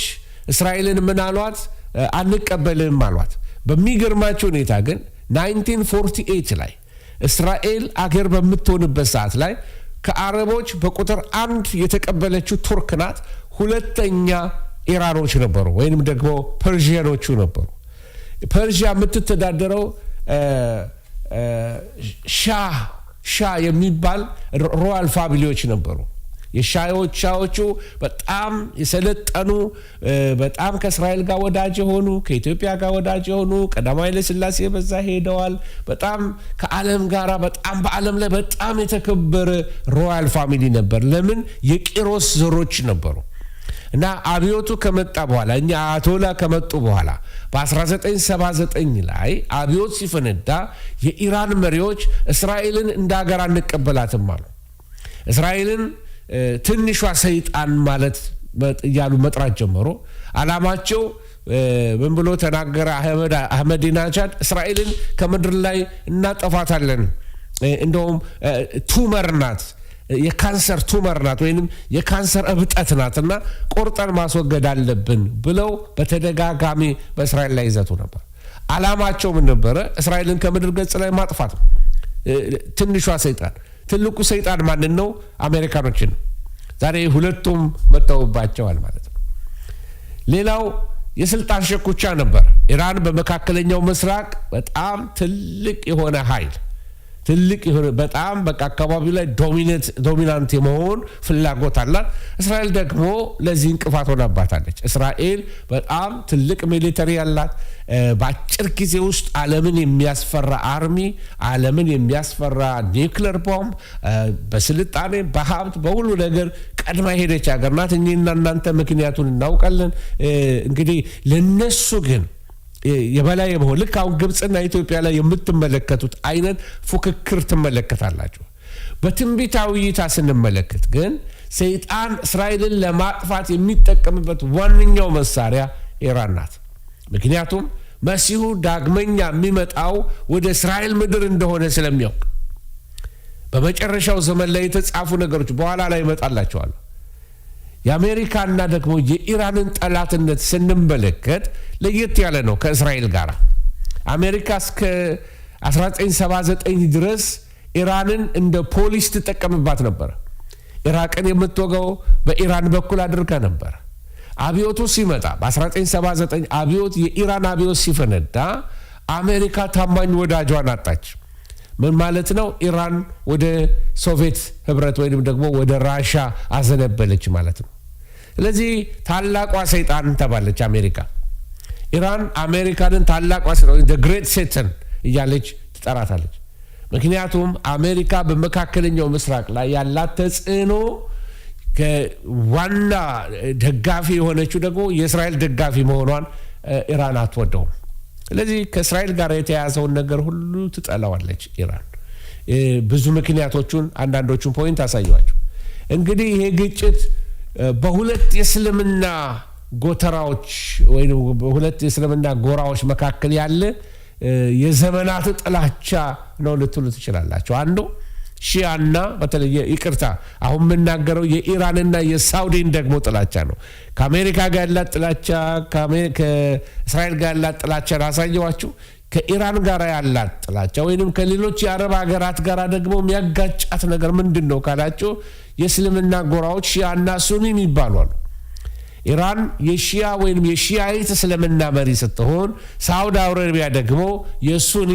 እስራኤልን ምን አሏት? አንቀበልም አሏት። በሚገርማቸው ሁኔታ ግን 1948 ላይ እስራኤል አገር በምትሆንበት ሰዓት ላይ ከአረቦች በቁጥር 1 የተቀበለችው ቱርክ ናት። ሁለተኛ ኢራኖች ነበሩ ወይንም ደግሞ ፐርሺያኖቹ ነበሩ። ፐርሺያ የምትተዳደረው ሻህ የሚባል ሮያል ፋሚሊዎች ነበሩ። የሻዎቹ በጣም የሰለጠኑ በጣም ከእስራኤል ጋር ወዳጅ የሆኑ ከኢትዮጵያ ጋር ወዳጅ የሆኑ ቀዳማዊ ኃይለ ሥላሴ በዛ ሄደዋል። በጣም ከዓለም ጋራ በጣም በዓለም ላይ በጣም የተከበረ ሮያል ፋሚሊ ነበር። ለምን? የቂሮስ ዘሮች ነበሩ። እና አብዮቱ ከመጣ በኋላ እኛ አያቶላ ከመጡ በኋላ በ1979 ላይ አብዮት ሲፈነዳ የኢራን መሪዎች እስራኤልን እንደ ሀገር አንቀበላትም አሉ። እስራኤልን ትንሿ ሰይጣን ማለት እያሉ መጥራት ጀመሩ። አላማቸው ምን ብሎ ተናገረ አህመዲናጃድ? እስራኤልን ከምድር ላይ እናጠፋታለን፣ እንደውም ቱመር ናት፣ የካንሰር ቱመር ናት ወይንም የካንሰር እብጠት ናትና ቆርጠን ማስወገድ አለብን ብለው በተደጋጋሚ በእስራኤል ላይ ይዘቱ ነበር። አላማቸው ምን ነበረ? እስራኤልን ከምድር ገጽ ላይ ማጥፋት ነው። ትንሿ ሰይጣን። ትልቁ ሰይጣን ማንን ነው? አሜሪካኖችን። ዛሬ ሁለቱም መተውባቸዋል ማለት ነው። ሌላው የስልጣን ሽኩቻ ነበር። ኢራን በመካከለኛው ምስራቅ በጣም ትልቅ የሆነ ኃይል በጣም በቃ አካባቢው ላይ ዶሚናንት የመሆን ፍላጎት አላት። እስራኤል ደግሞ ለዚህ እንቅፋት ሆናባታለች። እስራኤል በጣም ትልቅ ሚሊተሪ ያላት፣ በአጭር ጊዜ ውስጥ ዓለምን የሚያስፈራ አርሚ፣ ዓለምን የሚያስፈራ ኒውክሌር ቦምብ፣ በስልጣኔ በሀብት በሁሉ ነገር ቀድማ ሄደች ሀገር ናት። እኔና እናንተ ምክንያቱን እናውቃለን። እንግዲህ ለነሱ ግን የበላይ የመሆን ልክ አሁን ግብፅና ኢትዮጵያ ላይ የምትመለከቱት አይነት ፉክክር ትመለከታላችሁ። በትንቢታዊ እይታ ስንመለከት ግን ሰይጣን እስራኤልን ለማጥፋት የሚጠቀምበት ዋነኛው መሳሪያ ኢራን ናት። ምክንያቱም መሲሁ ዳግመኛ የሚመጣው ወደ እስራኤል ምድር እንደሆነ ስለሚያውቅ በመጨረሻው ዘመን ላይ የተጻፉ ነገሮች በኋላ ላይ ይመጣላቸዋል። የአሜሪካና ደግሞ የኢራንን ጠላትነት ስንመለከት ለየት ያለ ነው ከእስራኤል ጋር። አሜሪካ እስከ 1979 ድረስ ኢራንን እንደ ፖሊስ ትጠቀምባት ነበር። ኢራቅን የምትወገው በኢራን በኩል አድርጋ ነበር። አብዮቱ ሲመጣ በ1979 አብዮት የኢራን አብዮት ሲፈነዳ አሜሪካ ታማኝ ወዳጇን አጣች። ምን ማለት ነው? ኢራን ወደ ሶቪየት ህብረት ወይንም ደግሞ ወደ ራሻ አዘነበለች ማለት ነው። ስለዚህ ታላቋ ሰይጣን ተባለች አሜሪካ። ኢራን አሜሪካንን ታላቋ ሰይጣን the great Satan እያለች ትጠራታለች። ምክንያቱም አሜሪካ በመካከለኛው ምስራቅ ላይ ያላት ተጽዕኖ ከዋና ደጋፊ የሆነችው ደግሞ የእስራኤል ደጋፊ መሆኗን ኢራን አትወደውም። ስለዚህ ከእስራኤል ጋር የተያያዘውን ነገር ሁሉ ትጠላዋለች ኢራን። ብዙ ምክንያቶቹን አንዳንዶቹን ፖይንት አሳየዋቸው። እንግዲህ ይሄ ግጭት በሁለት የእስልምና ጎተራዎች ወይም በሁለት የእስልምና ጎራዎች መካከል ያለ የዘመናት ጥላቻ ነው ልትሉ ትችላላችሁ። አንዱ ሺያና በተለየ ይቅርታ አሁን የምናገረው የኢራንና የሳውዲን ደግሞ ጥላቻ ነው። ከአሜሪካ ጋር ያላት ጥላቻ ከእስራኤል ጋር ያላት ጥላቻ አሳየዋችሁ። ከኢራን ጋር ያላት ጥላቻ ወይንም ከሌሎች የአረብ ሀገራት ጋር ደግሞ የሚያጋጫት ነገር ምንድን ነው ካላችሁ የእስልምና ጎራዎች ሺያና ሱኒ የሚባሉ አሉ። ኢራን የሺያ ወይንም የሺያይት እስልምና መሪ ስትሆን ሳውዲ አረቢያ ደግሞ የሱኒ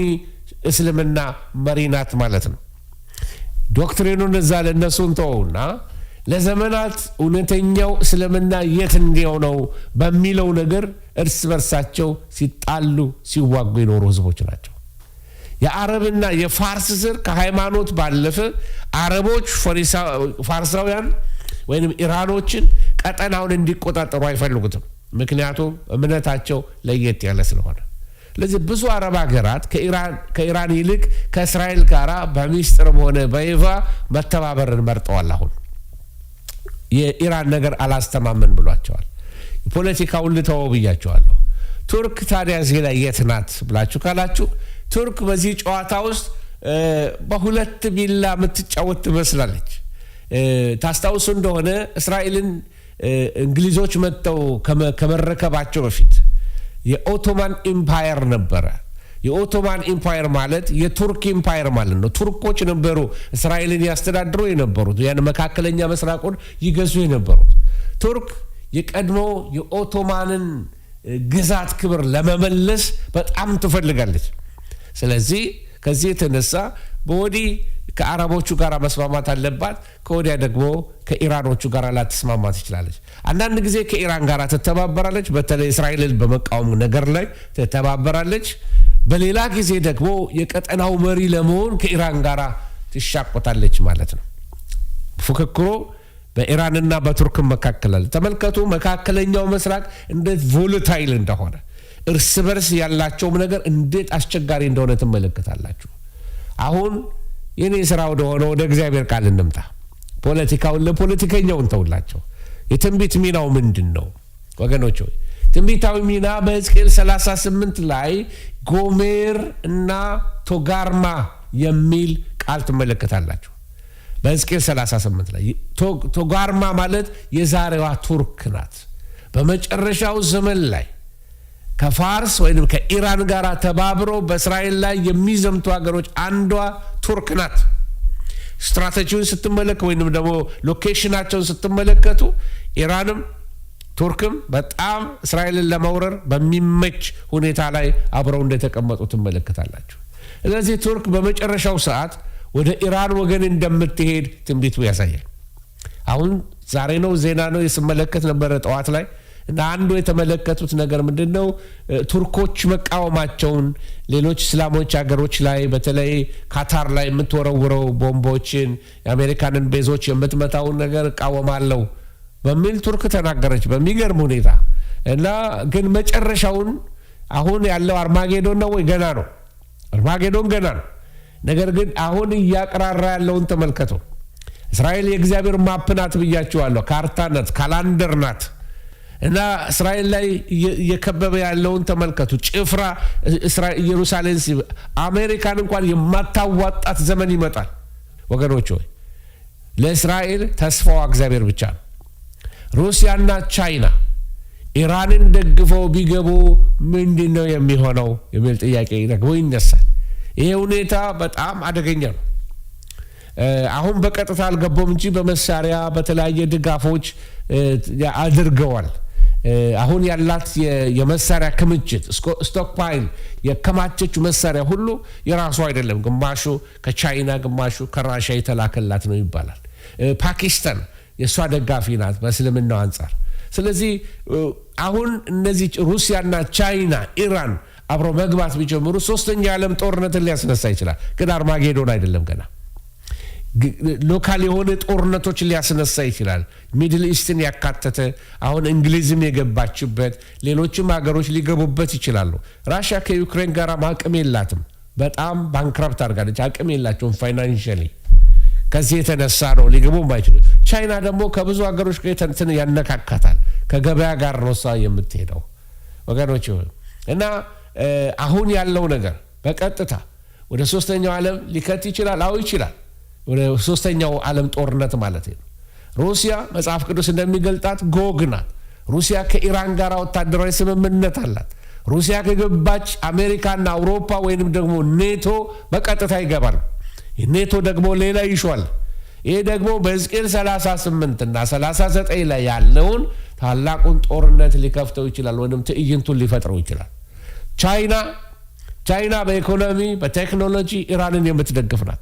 እስልምና መሪ ናት ማለት ነው። ዶክትሪኑን እዛ ለነሱን ተውና ለዘመናት እውነተኛው እስልምና የት ነው በሚለው ነገር እርስ በርሳቸው ሲጣሉ ሲዋጉ የኖሩ ህዝቦች ናቸው። የአረብና የፋርስ ዘር ከሃይማኖት ባለፈ አረቦች ፋርሳውያን ወይንም ኢራኖችን ቀጠናውን እንዲቆጣጠሩ አይፈልጉትም። ምክንያቱም እምነታቸው ለየት ያለ ስለሆነ። ለዚህ ብዙ አረብ ሀገራት ከኢራን ይልቅ ከእስራኤል ጋር በሚስጥርም ሆነ በይፋ መተባበርን መርጠዋል። አሁን የኢራን ነገር አላስተማመን ብሏቸዋል። ፖለቲካውን ልተወው ብያቸዋለሁ። ቱርክ ታዲያ እዚህ ላይ የት ናት ብላችሁ ካላችሁ ቱርክ በዚህ ጨዋታ ውስጥ በሁለት ቢላ የምትጫወት ትመስላለች። ታስታውሱ እንደሆነ እስራኤልን እንግሊዞች መጥተው ከመረከባቸው በፊት የኦቶማን ኢምፓየር ነበረ። የኦቶማን ኢምፓየር ማለት የቱርክ ኢምፓየር ማለት ነው። ቱርኮች ነበሩ እስራኤልን ያስተዳድሩ የነበሩት፣ ያን መካከለኛ ምስራቁን ይገዙ የነበሩት። ቱርክ የቀድሞ የኦቶማንን ግዛት ክብር ለመመለስ በጣም ትፈልጋለች። ስለዚህ ከዚህ የተነሳ በወዲህ ከአረቦቹ ጋር መስማማት አለባት፣ ከወዲያ ደግሞ ከኢራኖቹ ጋር ላትስማማ ትችላለች። አንዳንድ ጊዜ ከኢራን ጋር ትተባበራለች፣ በተለይ እስራኤልን በመቃወም ነገር ላይ ትተባበራለች። በሌላ ጊዜ ደግሞ የቀጠናው መሪ ለመሆን ከኢራን ጋር ትሻቆታለች ማለት ነው። ፉክክሩ በኢራንና በቱርክ መካከል አለ። ተመልከቱ መካከለኛው ምስራቅ እንዴት ቮለታይል እንደሆነ፣ እርስ በርስ ያላቸውም ነገር እንዴት አስቸጋሪ እንደሆነ ትመለከታላችሁ። አሁን የኔ ስራ ወደ እግዚአብሔር ቃል እንምጣ። ፖለቲካውን ለፖለቲከኛው እንተውላቸው። የትንቢት ሚናው ምንድነው ወገኖች? ሆይ ትንቢታዊ ሚና በሕዝቅኤል 38 ላይ ጎሜር እና ቶጋርማ የሚል ቃል ትመለከታላችሁ። በሕዝቅኤል 38 ላይ ቶጋርማ ማለት የዛሬዋ ቱርክ ናት። በመጨረሻው ዘመን ላይ ከፋርስ ወይም ከኢራን ጋር ተባብረው በእስራኤል ላይ የሚዘምቱ ሀገሮች አንዷ ቱርክ ናት። ስትራቴጂውን ስትመለከቱ ወይንም ደግሞ ሎኬሽናቸውን ስትመለከቱ ኢራንም ቱርክም በጣም እስራኤልን ለመውረር በሚመች ሁኔታ ላይ አብረው እንደተቀመጡ ትመለከታላችሁ። ስለዚህ ቱርክ በመጨረሻው ሰዓት ወደ ኢራን ወገን እንደምትሄድ ትንቢቱ ያሳያል። አሁን ዛሬ ነው ዜና ነው የስመለከት ነበር ጠዋት ላይ እና አንዱ የተመለከቱት ነገር ምንድነው ቱርኮች መቃወማቸውን ሌሎች እስላሞች ሀገሮች ላይ በተለይ ካታር ላይ የምትወረውረው ቦምቦችን የአሜሪካንን ቤዞች የምትመታውን ነገር እቃወማለሁ በሚል ቱርክ ተናገረች በሚገርም ሁኔታ። እና ግን መጨረሻውን አሁን ያለው አርማጌዶን ነው ወይ ገና ነው? አርማጌዶን ገና ነው። ነገር ግን አሁን እያቀራራ ያለውን ተመልከቱ። እስራኤል የእግዚአብሔር ማፕ ናት ብያችኋለሁ። ካርታ ናት፣ ካላንደር ናት። እና እስራኤል ላይ እየከበበ ያለውን ተመልከቱ። ጭፍራ ኢየሩሳሌም አሜሪካን እንኳን የማታዋጣት ዘመን ይመጣል ወገኖች ሆይ። ለእስራኤል ተስፋዋ እግዚአብሔር ብቻ ነው። ሩሲያና ቻይና ኢራንን ደግፈው ቢገቡ ምንድነው የሚሆነው የሚል ጥያቄ ደግሞ ይነሳል። ይሄ ሁኔታ በጣም አደገኛ ነው። አሁን በቀጥታ አልገቡም እንጂ በመሳሪያ በተለያየ ድጋፎች አድርገዋል። አሁን ያላት የመሳሪያ ክምችት ስቶክፓይል የከማቸችው መሳሪያ ሁሉ የራሱ አይደለም። ግማሹ ከቻይና ግማሹ ከራሽያ የተላከላት ነው ይባላል። ፓኪስታን የሷ ደጋፊ ናት በእስልምናው አንጻር። ስለዚህ አሁን እነዚህ ሩሲያና ቻይና ኢራን አብረው መግባት ቢጀምሩ ሶስተኛ የዓለም ጦርነትን ሊያስነሳ ይችላል። ግን አርማጌዶን አይደለም ገና ሎካል የሆነ ጦርነቶች ሊያስነሳ ይችላል። ሚድል ኢስትን ያካተተ አሁን እንግሊዝም የገባችበት ሌሎችም ሀገሮች ሊገቡበት ይችላሉ። ራሽያ ከዩክሬን ጋር አቅም የላትም። በጣም ባንክራፕት አድርጋለች። አቅም የላቸውም ፋይናንሻሊ። ከዚህ የተነሳ ነው ሊገቡ የማይችሉት። ቻይና ደግሞ ከብዙ ሀገሮች ጋር እንትን ያነካካታል። ከገበያ ጋር ነው እሷ የምትሄደው ወገኖች። እና አሁን ያለው ነገር በቀጥታ ወደ ሶስተኛው ዓለም ሊከት ይችላል። አዎ ይችላል። ወደ ሶስተኛው ዓለም ጦርነት ማለት ነው። ሩሲያ መጽሐፍ ቅዱስ እንደሚገልጣት ጎግ ናት። ሩሲያ ከኢራን ጋር ወታደራዊ ስምምነት አላት። ሩሲያ ከገባች አሜሪካና አውሮፓ ወይንም ደግሞ ኔቶ በቀጥታ ይገባል። ኔቶ ደግሞ ሌላ ይሿል። ይሄ ደግሞ በሕዝቅኤል 38 እና 39 ላይ ያለውን ታላቁን ጦርነት ሊከፍተው ይችላል ወይንም ትዕይንቱን ሊፈጥረው ይችላል። ቻይና በኢኮኖሚ በቴክኖሎጂ ኢራንን የምትደግፍ ናት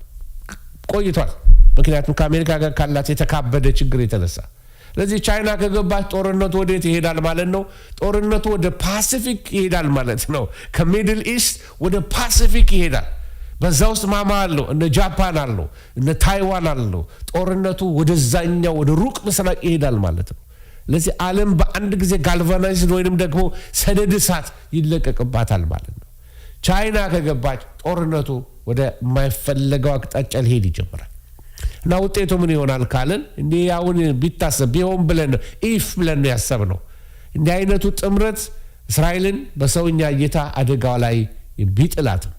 ቆይቷል። ምክንያቱም ከአሜሪካ ጋር ካላት የተካበደ ችግር የተነሳ። ስለዚህ ቻይና ከገባች ጦርነቱ ወዴት ይሄዳል ማለት ነው? ጦርነቱ ወደ ፓሲፊክ ይሄዳል ማለት ነው። ከሚድል ኢስት ወደ ፓሲፊክ ይሄዳል። በዛ ውስጥ ማማ አለው፣ እነ ጃፓን አለው፣ እነ ታይዋን አለው። ጦርነቱ ወደዛኛው ወደ ሩቅ ምስራቅ ይሄዳል ማለት ነው። ስለዚህ ዓለም በአንድ ጊዜ ጋልቫናይዝድ ወይንም ደግሞ ሰደድ እሳት ይለቀቅባታል ማለት ነው። ቻይና ከገባች ጦርነቱ ወደ የማይፈለገው አቅጣጫ ሊሄድ ይጀምራል። እና ውጤቱ ምን ይሆናል ካልን እንዲህ አሁን ቢታሰብ ቢሆን ብለን ነው ኢፍ ብለን ነው ያሰብነው። እንዲህ አይነቱ ጥምረት እስራኤልን በሰውኛ እይታ አደጋው ላይ ቢጥላትም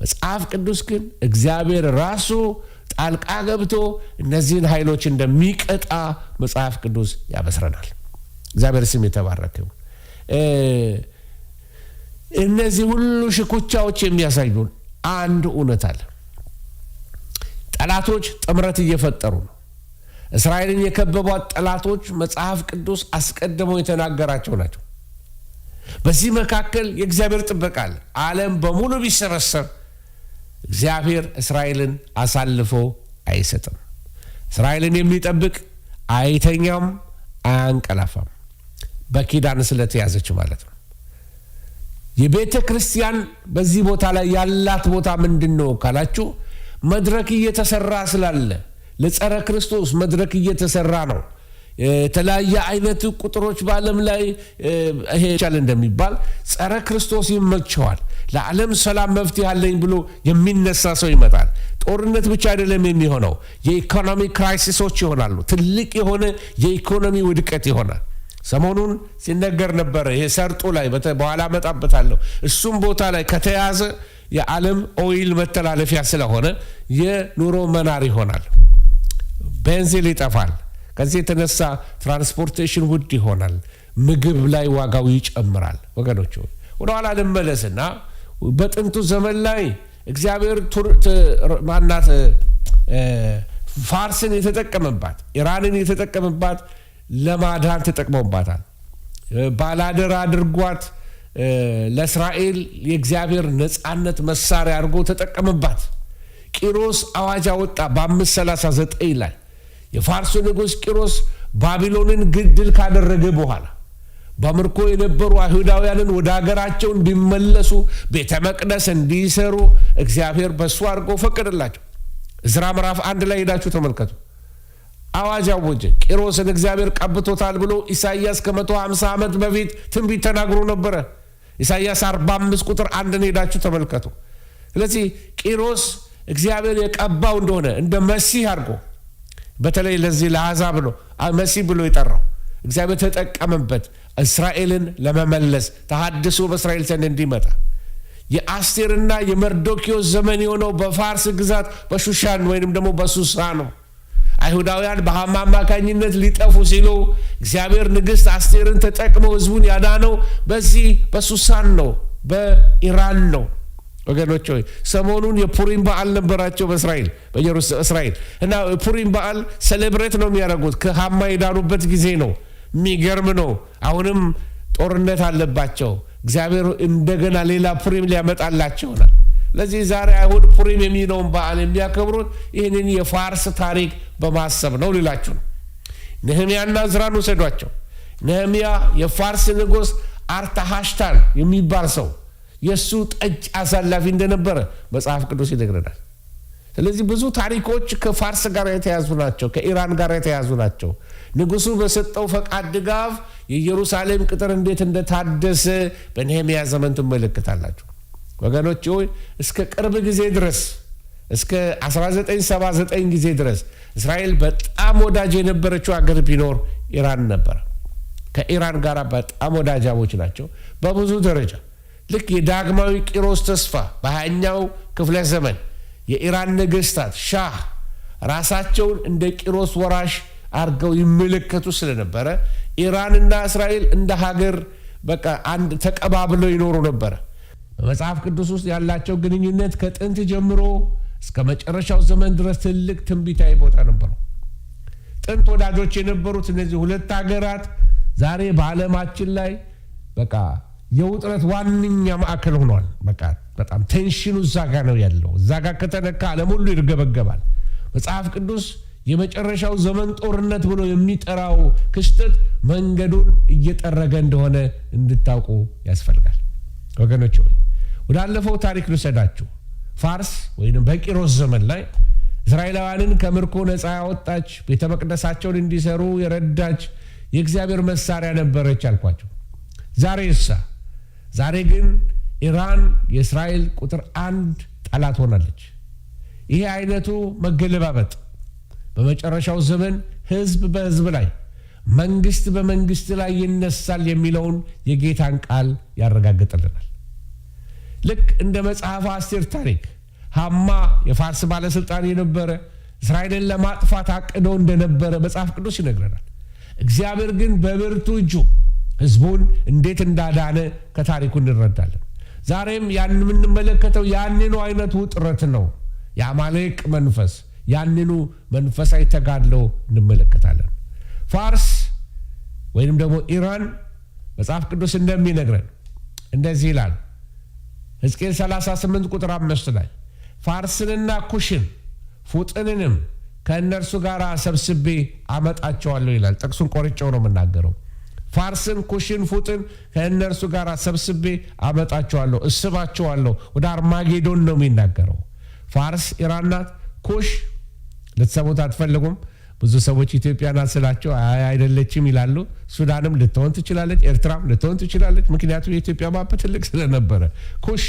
መጽሐፍ ቅዱስ ግን እግዚአብሔር ራሱ ጣልቃ ገብቶ እነዚህን ኃይሎች እንደሚቀጣ መጽሐፍ ቅዱስ ያበስረናል። እግዚአብሔር ስም የተባረከ ይሁን። እነዚህ ሁሉ ሽኩቻዎች የሚያሳዩን አንድ እውነት አለ። ጠላቶች ጥምረት እየፈጠሩ ነው። እስራኤልን የከበቧት ጠላቶች መጽሐፍ ቅዱስ አስቀድመው የተናገራቸው ናቸው። በዚህ መካከል የእግዚአብሔር ጥበቃ አለ። ዓለም በሙሉ ቢሰበሰብ እግዚአብሔር እስራኤልን አሳልፎ አይሰጥም። እስራኤልን የሚጠብቅ አይተኛም፣ አያንቀላፋም። በኪዳን ስለተያዘች ማለት ነው። የቤተ ክርስቲያን በዚህ ቦታ ላይ ያላት ቦታ ምንድን ነው ካላችሁ፣ መድረክ እየተሰራ ስላለ ለጸረ ክርስቶስ መድረክ እየተሰራ ነው። የተለያየ አይነት ቁጥሮች በዓለም ላይ ይሄ ቻለ እንደሚባል ጸረ ክርስቶስ ይመቸዋል። ለዓለም ሰላም መፍትሄ አለኝ ብሎ የሚነሳ ሰው ይመጣል። ጦርነት ብቻ አይደለም የሚሆነው፣ የኢኮኖሚ ክራይሲሶች ይሆናሉ። ትልቅ የሆነ የኢኮኖሚ ውድቀት ይሆናል። ሰሞኑን ሲነገር ነበረ። ይሄ ሰርጡ ላይ በኋላ መጣበታለሁ። እሱም ቦታ ላይ ከተያዘ የዓለም ኦይል መተላለፊያ ስለሆነ የኑሮ መናር ይሆናል። ቤንዚን ይጠፋል። ከዚህ የተነሳ ትራንስፖርቴሽን ውድ ይሆናል። ምግብ ላይ ዋጋው ይጨምራል። ወገኖች ወደ ኋላ ልመለስና በጥንቱ ዘመን ላይ እግዚአብሔር ማናት ፋርስን የተጠቀመባት ኢራንን የተጠቀመባት ለማዳን ተጠቅመውባታል። ባላደራ አድርጓት ለእስራኤል የእግዚአብሔር ነፃነት መሳሪያ አድርጎ ተጠቀመባት። ቂሮስ አዋጅ አወጣ በ539 ላይ የፋርሱ ንጉሥ ቂሮስ ባቢሎንን ድል ካደረገ በኋላ በምርኮ የነበሩ አይሁዳውያንን ወደ ሀገራቸው እንዲመለሱ ቤተ መቅደስ እንዲሰሩ እግዚአብሔር በሱ አድርጎ ፈቀደላቸው። ዕዝራ ምዕራፍ 1 ላይ ሄዳችሁ ተመልከቱ። አዋጅ አወጀ። ቂሮስን እግዚአብሔር ቀብቶታል ብሎ ኢሳይያስ ከ150 ዓመት በፊት ትንቢት ተናግሮ ነበረ። ኢሳይያስ 45 ቁጥር 1 ሄዳችሁ ተመልከቱ። ስለዚህ ቂሮስ እግዚአብሔር የቀባው እንደሆነ እንደ መሲህ አድርጎ በተለይ ለዚህ ለአሕዛብ ነው መሲህ ብሎ የጠራው እግዚአብሔር ተጠቀመበት። እስራኤልን ለመመለስ ተሐድሶ በእስራኤል ዘንድ እንዲመጣ የአስቴርና የመርዶኪዮስ ዘመን የሆነው በፋርስ ግዛት በሹሻን ወይንም ደግሞ በሱሳ ነው። አይሁዳውያን በሐማ አማካኝነት ሊጠፉ ሲሉ እግዚአብሔር ንግሥት አስቴርን ተጠቅመው ህዝቡን ያዳነው በዚህ በሱሳን ነው፣ በኢራን ነው። ወገኖች ሆይ ሰሞኑን የፑሪም በዓል ነበራቸው በእስራኤል እና የፑሪም በዓል ሴሌብሬት ነው የሚያደርጉት። ከሐማ የዳኑበት ጊዜ ነው። የሚገርም ነው። አሁንም ጦርነት አለባቸው። እግዚአብሔር እንደገና ሌላ ፑሪም ሊያመጣላቸው ይሆናል። ለዚህ ዛሬ አይሁድ ፑሪም የሚለውን በዓል የሚያከብሩት ይህንን የፋርስ ታሪክ በማሰብ ነው ልላችሁ ነው። ነህምያና ዕዝራን ውሰዷቸው። ነህምያ የፋርስ ንጉሥ አርታሃሽታን የሚባል ሰው የሱ ጠጅ አሳላፊ እንደነበረ መጽሐፍ ቅዱስ ይነግረናል። ስለዚህ ብዙ ታሪኮች ከፋርስ ጋር የተያዙ ናቸው፣ ከኢራን ጋር የተያዙ ናቸው። ንጉሱ በሰጠው ፈቃድ ድጋፍ የኢየሩሳሌም ቅጥር እንዴት እንደታደሰ በነህምያ ዘመን ትመለከታላችሁ። ወገኖች ሆይ እስከ ቅርብ ጊዜ ድረስ እስከ 1979 ጊዜ ድረስ እስራኤል በጣም ወዳጅ የነበረችው አገር ቢኖር ኢራን ነበር። ከኢራን ጋር በጣም ወዳጃሞች ናቸው በብዙ ደረጃ። ልክ የዳግማዊ ቂሮስ ተስፋ በ20ኛው ክፍለ ዘመን የኢራን ነገስታት ሻህ ራሳቸውን እንደ ቂሮስ ወራሽ አርገው ይመለከቱ ስለነበረ ኢራንና እስራኤል እንደ ሀገር በቃ አንድ ተቀባብለው ይኖሩ ነበር። በመጽሐፍ ቅዱስ ውስጥ ያላቸው ግንኙነት ከጥንት ጀምሮ እስከ መጨረሻው ዘመን ድረስ ትልቅ ትንቢታዊ ቦታ ነበረው። ጥንት ወዳጆች የነበሩት እነዚህ ሁለት ሀገራት ዛሬ በዓለማችን ላይ በቃ የውጥረት ዋነኛ ማዕከል ሆኗል። በቃ በጣም ቴንሽኑ እዛ ጋር ነው ያለው። እዛ ጋር ከተነካ ዓለም ሁሉ ይርገበገባል። መጽሐፍ ቅዱስ የመጨረሻው ዘመን ጦርነት ብሎ የሚጠራው ክስተት መንገዱን እየጠረገ እንደሆነ እንድታውቁ ያስፈልጋል። ወገኖች ሆይ ወዳለፈው ታሪክ ልሰዳችሁ። ፋርስ ወይንም በቂሮስ ዘመን ላይ እስራኤላውያንን ከምርኮ ነፃ ያወጣች ቤተ መቅደሳቸውን እንዲሰሩ የረዳች የእግዚአብሔር መሳሪያ ነበረች አልኳቸው። ዛሬ ግን ኢራን የእስራኤል ቁጥር 1 ጠላት ሆናለች። ይሄ አይነቱ መገለባበጥ በመጨረሻው ዘመን ህዝብ በህዝብ ላይ መንግስት በመንግስት ላይ ይነሳል የሚለውን የጌታን ቃል ያረጋግጥልናል። ልክ እንደ መጽሐፈ አስቴር ታሪክ ሐማ የፋርስ ባለስልጣን የነበረ እስራኤልን ለማጥፋት አቅዶ እንደነበረ መጽሐፍ ቅዱስ ይነግረናል። እግዚአብሔር ግን በብርቱ እጁ ህዝቡን እንዴት እንዳዳነ ከታሪኩ እንረዳለን። ዛሬም ያን የምንመለከተው ያንኑ አይነቱ ውጥረት ነው። የአማሌቅ መንፈስ ያንኑ መንፈሳዊ ተጋድሎ እንመለከታለን። ፋርስ ወይንም ደግሞ ኢራን መጽሐፍ ቅዱስ እንደሚነግረን እንደዚህ ይላል። ሕዝቅኤል 38 ቁጥር 5 ላይ ፋርስንና ኩሽን ፉጥንንም ከእነርሱ ጋር ሰብስቤ አመጣቸዋለሁ ይላል። ጥቅሱን ቆርጬው ነው የምናገረው። ፋርስን፣ ኩሽን፣ ፉጥን ከእነርሱ ጋር ሰብስቤ አመጣቸዋለሁ፣ እስባቸዋለሁ። ወደ አርማጌዶን ነው የሚናገረው። ፋርስ ኢራን ናት። ኩሽ ልትሰሙት አትፈልጉም። ብዙ ሰዎች ኢትዮጵያ ናት ስላቸው አይደለችም ይላሉ። ሱዳንም ልትሆን ትችላለች፣ ኤርትራም ልትሆን ትችላለች። ምክንያቱም የኢትዮጵያ ማፕ ትልቅ ስለነበረ ኩሽ፣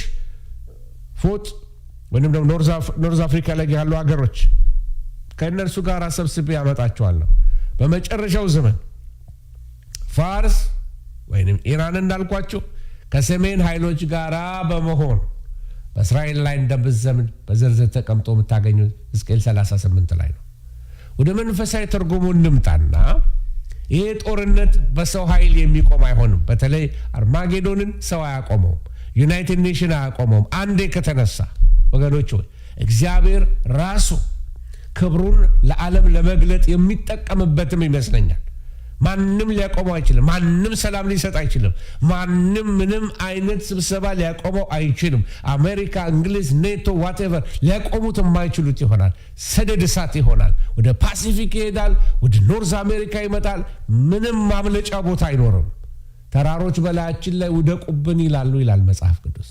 ፉጥ ወይንም ደግሞ ኖርዝ አፍሪካ ላይ ያሉ ሀገሮች ከእነርሱ ጋር ሰብስቤ ያመጣቸዋለሁ። በመጨረሻው ዘመን ፋርስ ወይንም ኢራን እንዳልኳቸው ከሰሜን ኃይሎች ጋር በመሆን በእስራኤል ላይ እንደምትዘምት በዝርዝር ተቀምጦ የምታገኙት ሕዝቅኤል 38 ላይ ነው። ወደ መንፈሳዊ ትርጉሙ እንምጣና ይሄ ጦርነት በሰው ኃይል የሚቆም አይሆንም። በተለይ አርማጌዶንን ሰው አያቆመውም፣ ዩናይትድ ኔሽን አያቆመውም። አንዴ ከተነሳ ወገኖች ሆይ እግዚአብሔር ራሱ ክብሩን ለዓለም ለመግለጥ የሚጠቀምበትም ይመስለኛል። ማንም ሊያቆመው አይችልም። ማንም ሰላም ሊሰጥ አይችልም። ማንም ምንም አይነት ስብሰባ ሊያቆመው አይችልም። አሜሪካ፣ እንግሊዝ፣ ኔቶ ዋቴቨር ሊያቆሙት የማይችሉት ይሆናል። ሰደድ እሳት ይሆናል። ወደ ፓሲፊክ ይሄዳል። ወደ ኖርዝ አሜሪካ ይመጣል። ምንም ማምለጫ ቦታ አይኖርም። ተራሮች በላያችን ላይ ውደቁብን ይላል መጽሐፍ ቅዱስ።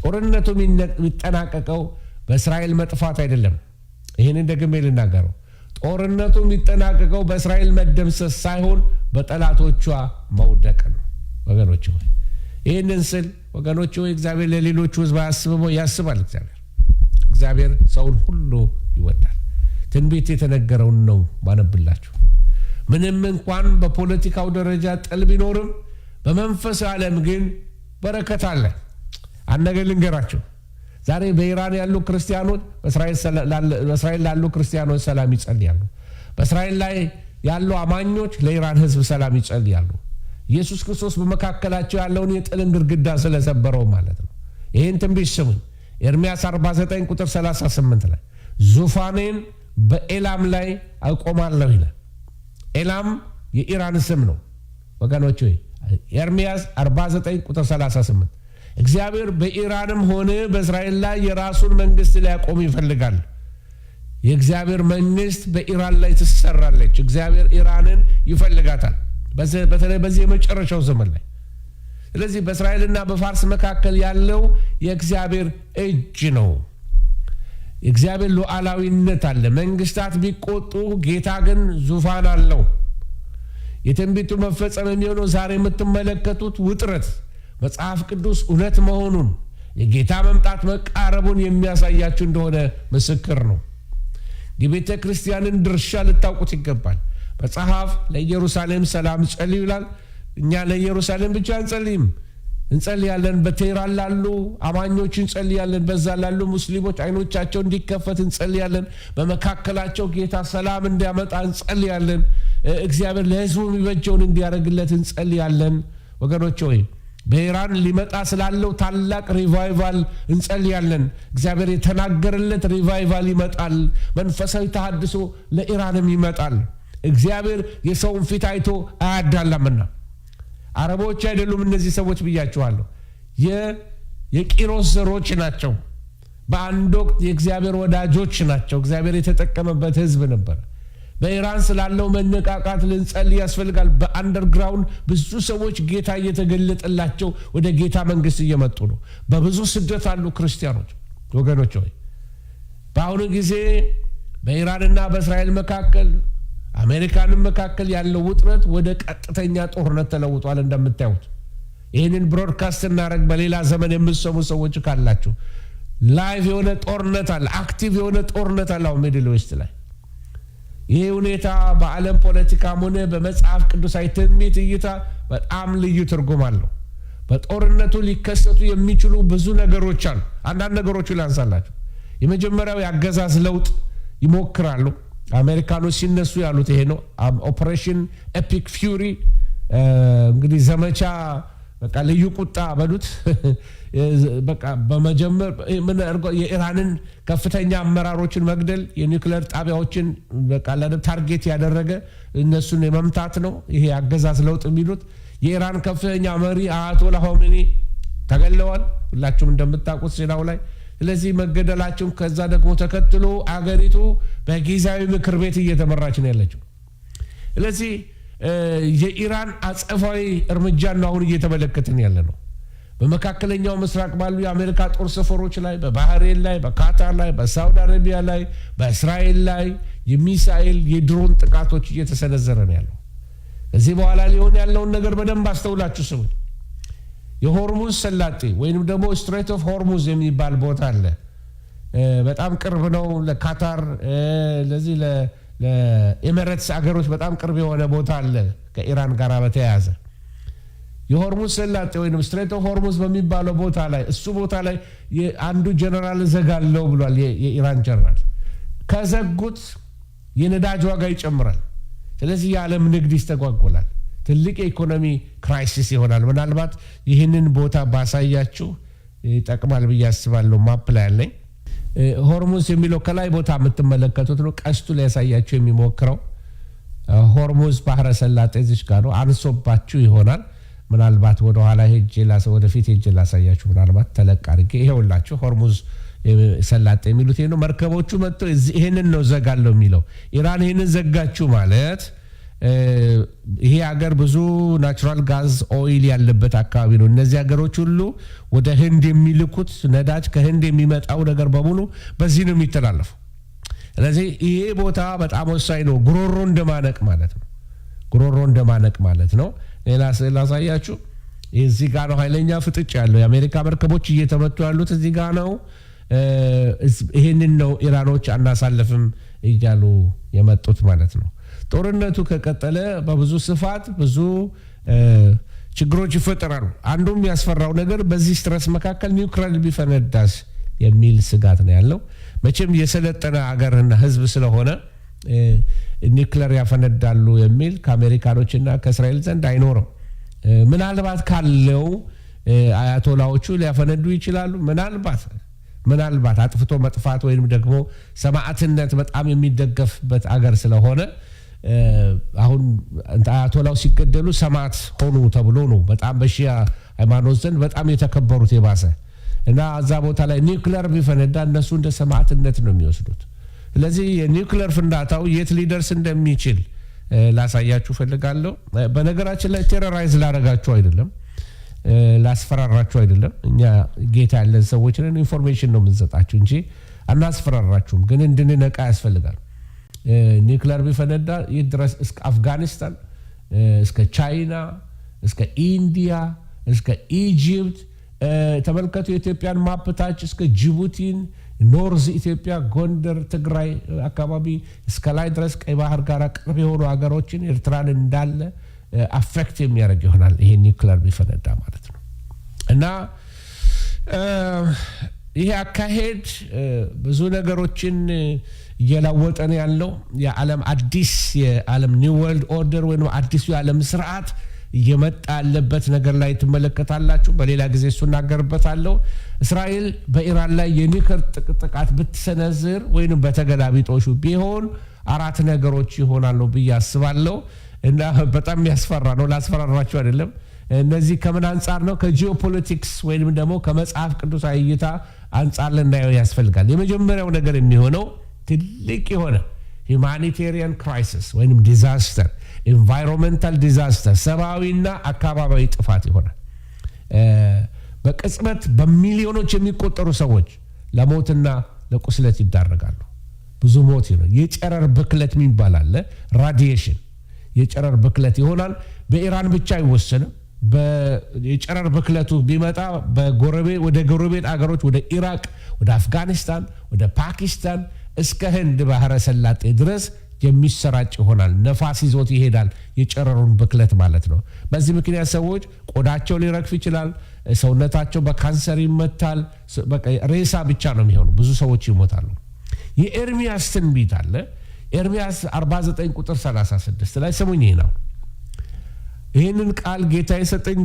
ጦርነቱ የሚጠናቀቀው በእስራኤል መጥፋት አይደለም። ይህንን ደግሜ ልናገረው። ጦርነቱ የሚጠናቀቀው በእስራኤል መደምሰስ ሳይሆን በጠላቶቿ መውደቅ ነው። ወገኖች ሆይ ይህንን ስል ወገኖች ሆይ እግዚአብሔር ለሌሎቹ ሕዝብ ያስባል። እግዚአብሔር ሰውን ሁሉ ይወዳል። ትንቢት የተነገረውን ነው ማነብላችሁ። ምንም እንኳን በፖለቲካው ደረጃ ጥል ቢኖርም በመንፈስ ዓለም ግን በረከት አለ። አንድ ነገር ልንገራችሁ። ዛሬ በኢራን ያሉ ክርስቲያኖች በእስራኤል ላሉ ክርስቲያኖች ሰላም ይጸልያሉ። በእስራኤል ላይ ያሉ አማኞች ለኢራን ሕዝብ ሰላም ይጸልያሉ። ኢየሱስ ክርስቶስ በመካከላቸው ያለውን የጥልን ግድግዳ ስለሰበረው ማለት ነው። ይህን ትንቢት ስሙኝ። ኤርምያስ 49 ቁጥር 38 ላይ ዙፋኔን በኤላም ላይ አቆማለሁ ይላል። ኤላም የኢራን ስም ነው ወገኖች። ኤርምያስ 49 ቁጥር 38 እግዚአብሔር በኢራንም ሆነ በእስራኤል ላይ የራሱን መንግስት ሊያቆም ይፈልጋል። የእግዚአብሔር መንግስት በኢራን ላይ ትሰራለች። እግዚአብሔር ኢራንን ይፈልጋታል፣ በተለይ በዚህ የመጨረሻው ዘመን ላይ። ስለዚህ በእስራኤልና በፋርስ መካከል ያለው የእግዚአብሔር እጅ ነው። የእግዚአብሔር ሉዓላዊነት አለ። መንግስታት ቢቆጡ ጌታ ግን ዙፋን አለው። የትንቢቱ መፈጸም የሚሆነው ዛሬ የምትመለከቱት ውጥረት መጽሐፍ ቅዱስ እውነት መሆኑን የጌታ መምጣት መቃረቡን የሚያሳያችሁ እንደሆነ ምስክር ነው። የቤተ ክርስቲያንን ድርሻ ልታውቁት ይገባል። መጽሐፍ ለኢየሩሳሌም ሰላም ጸልዩ ይላል። እኛ ለኢየሩሳሌም ብቻ እንጸልያለን። በቴህራን ላሉ አማኞች እንጸልያለን። በዛ ላሉ ሙስሊሞች አይኖቻቸው እንዲከፈት እንጸልያለን። በመካከላቸው ጌታ ሰላም እንዲያመጣ እንጸልያለን። እግዚአብሔር ለሕዝቡ የሚበጀውን እንዲያደርግለት እንጸልያለን። ወገኖች ሆይ በኢራን ሊመጣ ስላለው ታላቅ ሪቫይቫል እንጸልያለን። እግዚአብሔር የተናገረለት ሪቫይቫል ይመጣል። መንፈሳዊ ተሐድሶ ለኢራንም ይመጣል። እግዚአብሔር የሰውን ፊት አይቶ አያዳላምና። አረቦች አይደሉም እነዚህ ሰዎች ብያቸዋለሁ። የቂሮስ ዘሮች ናቸው። በአንድ ወቅት የእግዚአብሔር ወዳጆች ናቸው። እግዚአብሔር የተጠቀመበት ህዝብ ነበር። በኢራን ስላለው መነቃቃት ልንጸልይ ያስፈልጋል። በአንደርግራውንድ ብዙ ሰዎች ጌታ እየተገለጠላቸው ወደ ጌታ መንግስት እየመጡ ነው። በብዙ ስደት አሉ ክርስቲያኖች። ወገኖች ሆይ በአሁኑ ጊዜ በኢራንና በእስራኤል መካከል አሜሪካንም መካከል ያለው ውጥረት ወደ ቀጥተኛ ጦርነት ተለውጧል። እንደምታዩት ይህንን ብሮድካስት እናደርግ በሌላ ዘመን የምትሰሙ ሰዎች ካላችሁ ላይቭ የሆነ ጦርነት አለ፣ አክቲቭ የሆነ ጦርነት አለ ሚድል ዌስት ላይ። ይህ ሁኔታ በዓለም ፖለቲካም ሆነ በመጽሐፍ ቅዱሳዊ ትንቢት እይታ በጣም ልዩ ትርጉም አለው። በጦርነቱ ሊከሰቱ የሚችሉ ብዙ ነገሮች አሉ። አንዳንድ ነገሮቹ ላንሳላችሁ። የመጀመሪያው የአገዛዝ ለውጥ ይሞክራሉ። አሜሪካኖች ሲነሱ ያሉት ይሄ ነው። ኦፕሬሽን ኤፒክ ፊውሪ እንግዲህ ዘመቻ በቃ ልዩ ቁጣ በሉት። በቃ በመጀመር የኢራንን ከፍተኛ አመራሮችን መግደል፣ የኒውክሌር ጣቢያዎችን በቃ ታርጌት ያደረገ እነሱን የመምታት ነው። ይሄ አገዛዝ ለውጥ የሚሉት። የኢራን ከፍተኛ መሪ አያቶላ ሆሜኒ ተገለዋል፣ ሁላችሁም እንደምታውቁት ዜናው ላይ። ስለዚህ መገደላቸው ከዛ ደግሞ ተከትሎ አገሪቱ በጊዜያዊ ምክር ቤት እየተመራች ነው ያለችው። ስለዚህ የኢራን አጸፋዊ እርምጃ ነው አሁን እየተመለከትን ያለ ነው። በመካከለኛው ምስራቅ ባሉ የአሜሪካ ጦር ሰፈሮች ላይ፣ በባህሬን ላይ፣ በካታር ላይ፣ በሳውዲ አረቢያ ላይ፣ በእስራኤል ላይ የሚሳኤል የድሮን ጥቃቶች እየተሰነዘረ ነው ያለው። ከዚህ በኋላ ሊሆን ያለውን ነገር በደንብ አስተውላችሁ ስሙ። የሆርሙዝ ሰላጤ ወይንም ደግሞ ስትሬት ኦፍ ሆርሙዝ የሚባል ቦታ አለ። በጣም ቅርብ ነው ለካታር፣ ለዚህ ለኤሚሬትስ አገሮች በጣም ቅርብ የሆነ ቦታ አለ ከኢራን ጋር በተያያዘ። የሆርሙዝ ሰላጤ ወይንም ስትሬት ኦፍ ሆርሙዝ በሚባለው ቦታ ላይ እሱ ቦታ ላይ አንዱ ጀነራል ዘጋለው ብሏል። የኢራን ጀነራል ከዘጉት የነዳጅ ዋጋ ይጨምራል። ስለዚህ የዓለም ንግድ ይስተጓጎላል። ትልቅ የኢኮኖሚ ክራይሲስ ይሆናል። ምናልባት ይህንን ቦታ ባሳያችሁ ይጠቅማል ብዬ አስባለሁ። ማፕ ላይ ያለኝ ሆርሙዝ የሚለው ከላይ ቦታ የምትመለከቱት ነው። ቀስቱ ላይ ያሳያችሁ የሚሞክረው ሆርሙዝ ባህረ ሰላጤ እዚህ ጋር ነው። አንሶባችሁ ይሆናል ምናልባት ወደ ኋላ ወደፊት ሄጄ ላሳያችሁ ምናልባት ተለቅ አድርጌ ይሄውላችሁ ሆርሙዝ ሰላጤ የሚሉት ነው። መርከቦቹ መጥተው ይሄንን ነው ዘጋለው የሚለው። ኢራን ይሄንን ዘጋችሁ ማለት ይሄ ሀገር ብዙ ናቹራል ጋዝ ኦይል ያለበት አካባቢ ነው። እነዚህ ሀገሮች ሁሉ ወደ ህንድ የሚልኩት ነዳጅ ከህንድ የሚመጣው ነገር በሙሉ በዚህ ነው የሚተላለፈው። ስለዚህ ይሄ ቦታ በጣም ወሳኝ ነው። ጉሮሮ እንደማነቅ ማለት ነው። ሌላ ላሳያችሁ። እዚህ ጋር ነው ኃይለኛ ፍጥጭ ያለው። የአሜሪካ መርከቦች እየተመቱ ያሉት እዚህ ጋር ነው። ይሄንን ነው ኢራኖች አናሳልፍም እያሉ የመጡት ማለት ነው። ጦርነቱ ከቀጠለ በብዙ ስፋት ብዙ ችግሮች ይፈጠራሉ። አንዱም ያስፈራው ነገር በዚህ ስትረስ መካከል ኒውክሌር ቢፈነዳስ የሚል ስጋት ነው ያለው። መቼም የሰለጠነ ሀገርና ህዝብ ስለሆነ ኒውክሌር ያፈነዳሉ የሚል ከአሜሪካኖችና ከእስራኤል ዘንድ አይኖርም። ምናልባት ካለው አያቶላዎቹ ሊያፈነዱ ይችላሉ። ምናልባት አጥፍቶ መጥፋት ወይም ደግሞ ሰማዕትነት በጣም የሚደገፍበት አገር ስለሆነ አሁን አያቶላው ሲገደሉ ሰማዕት ሆኑ ተብሎ ነው በጣም በሺያ ሃይማኖት ዘንድ በጣም የተከበሩት የባሰ እና እዛ ቦታ ላይ ኒውክሌር ቢፈነዳ እነሱ እንደ ሰማዕትነት ነው የሚወስዱት። ስለዚህ የኒውክሌር ፍንዳታው የት ሊደርስ እንደሚችል ላሳያችሁ ፈልጋለሁ። በነገራችን ላይ ቴሮራይዝ ላረጋችሁ አይደለም፣ ላስፈራራችሁ አይደለም። እኛ ጌታ ያለን ሰዎች ነን። ኢንፎርሜሽን ነው የምንሰጣችሁ እንጂ አናስፈራራችሁም። ግን እንድንነቃ ያስፈልጋል። ኒውክሌር ቢፈነዳ ይድረስ እስከ አፍጋኒስታን፣ እስከ ቻይና፣ እስከ ኢንዲያ፣ እስከ ኢጂፕት ተመልከቱ። የኢትዮጵያን ማፕታች እስከ ጅቡቲን፣ ኖርዝ ኢትዮጵያ፣ ጎንደር፣ ትግራይ አካባቢ እስከ ላይ ድረስ ቀይ ባህር ጋር ቅርብ የሆኑ ሀገሮችን ኤርትራን እንዳለ አፌክት የሚያደርግ ይሆናል ይሄ ኒውክሌር ቢፈነዳ ማለት ነው። እና ይሄ አካሄድ ብዙ ነገሮችን እየለወጠ ነው ያለው። የዓለም ኒው ወርልድ ኦርደር ወይም አዲሱ የዓለም ስርዓት እየመጣ ያለበት ነገር ላይ ትመለከታላችሁ። በሌላ ጊዜ እሱ እናገርበታለሁ። እስራኤል በኢራን ላይ የኒውክሌር ጥቃት ብትሰነዝር ወይም በተገላቢጦሹ ቢሆን 4 ነገሮች ይሆናሉ ብዬ አስባለሁ። እና በጣም ያስፈራ ነው። ላስፈራራችሁ አይደለም። እነዚህ ከምን አንጻር ነው? ከጂኦፖለቲክስ ወይም ደግሞ ከመጽሐፍ ቅዱስ እይታ አንጻር ልናየው ያስፈልጋል። የመጀመሪያው ነገር የሚሆነው ትልቅ የሆነ ሁማኒቴሪያን ክራይሲስ ወይም ዲዛስተር፣ ኢንቫይሮንመንታል ዲዛስተር፣ ሰብአዊና አካባቢያዊ ጥፋት ይሆናል። በቅጽበት በሚሊዮኖች የሚቆጠሩ ሰዎች ለሞትና ለቁስለት ይዳረጋሉ። ብዙ ሞት ነው። የጨረር ብክለት የሚባል አለ። ራዲዬሽን የጨረር ብክለት ይሆናል። በኢራን ብቻ አይወሰንም። የጨረር ብክለቱ ቢመጣ ወደ ጎረቤት አገሮች ወደ ኢራቅ፣ ወደ አፍጋኒስታን፣ ወደ ፓኪስታን እስከ ህንድ ባህረ ሰላጤ ድረስ የሚሰራጭ ይሆናል። ነፋስ ይዞት ይሄዳል። የጨረሩን ብክለት ማለት ነው። በዚህ ምክንያት ሰዎች ቆዳቸው ሊረግፍ ይችላል። ሰውነታቸው በካንሰር ይመታል። ሬሳ ብቻ ነው የሚሆኑ። ብዙ ሰዎች ይሞታሉ። የኤርሚያስ ትንቢት አለ። ኤርሚያስ 49 ቁጥር 36 ላይ ስሙኝ ነው። ይህንን ቃል ጌታ የሰጠኝ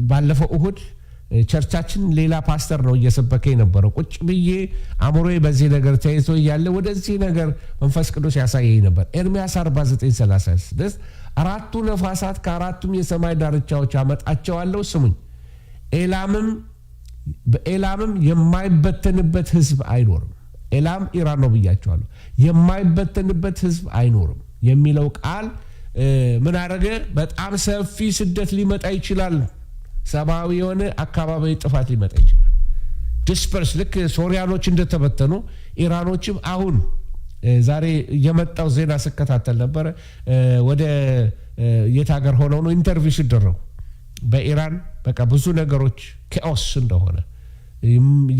ባለፈው እሁድ ቸርቻችን ሌላ ፓስተር ነው እየሰበከ የነበረው። ቁጭ ብዬ አእምሮዬ በዚህ ነገር ተይዞ እያለ ወደዚህ ነገር መንፈስ ቅዱስ ያሳየኝ ነበር። ኤርሚያስ 49:36 4ቱ ነፋሳት ከ4ቱም የሰማይ ዳርቻዎች አመጣቸዋለሁ። ስሙኝ፣ በኤላምም የማይበተንበት ህዝብ አይኖርም። ኤላም ኢራን ነው ብያቸዋለሁ። የማይበተንበት ህዝብ አይኖርም የሚለው ቃል ምን አደረገ? በጣም ሰፊ ስደት ሊመጣ ይችላል። ሰብአዊ የሆነ አካባቢያዊ ጥፋት ሊመጣ ይችላል። ዲስፐርስ ልክ ሶሪያኖች እንደተበተኑ ኢራኖችም አሁን ዛሬ የመጣው ዜና ስከታተል ነበረ። ወደ የት ሀገር ሆነው ነው ኢንተርቪው ሲደረጉ በኢራን በቃ ብዙ ነገሮች ኬኦስ እንደሆነ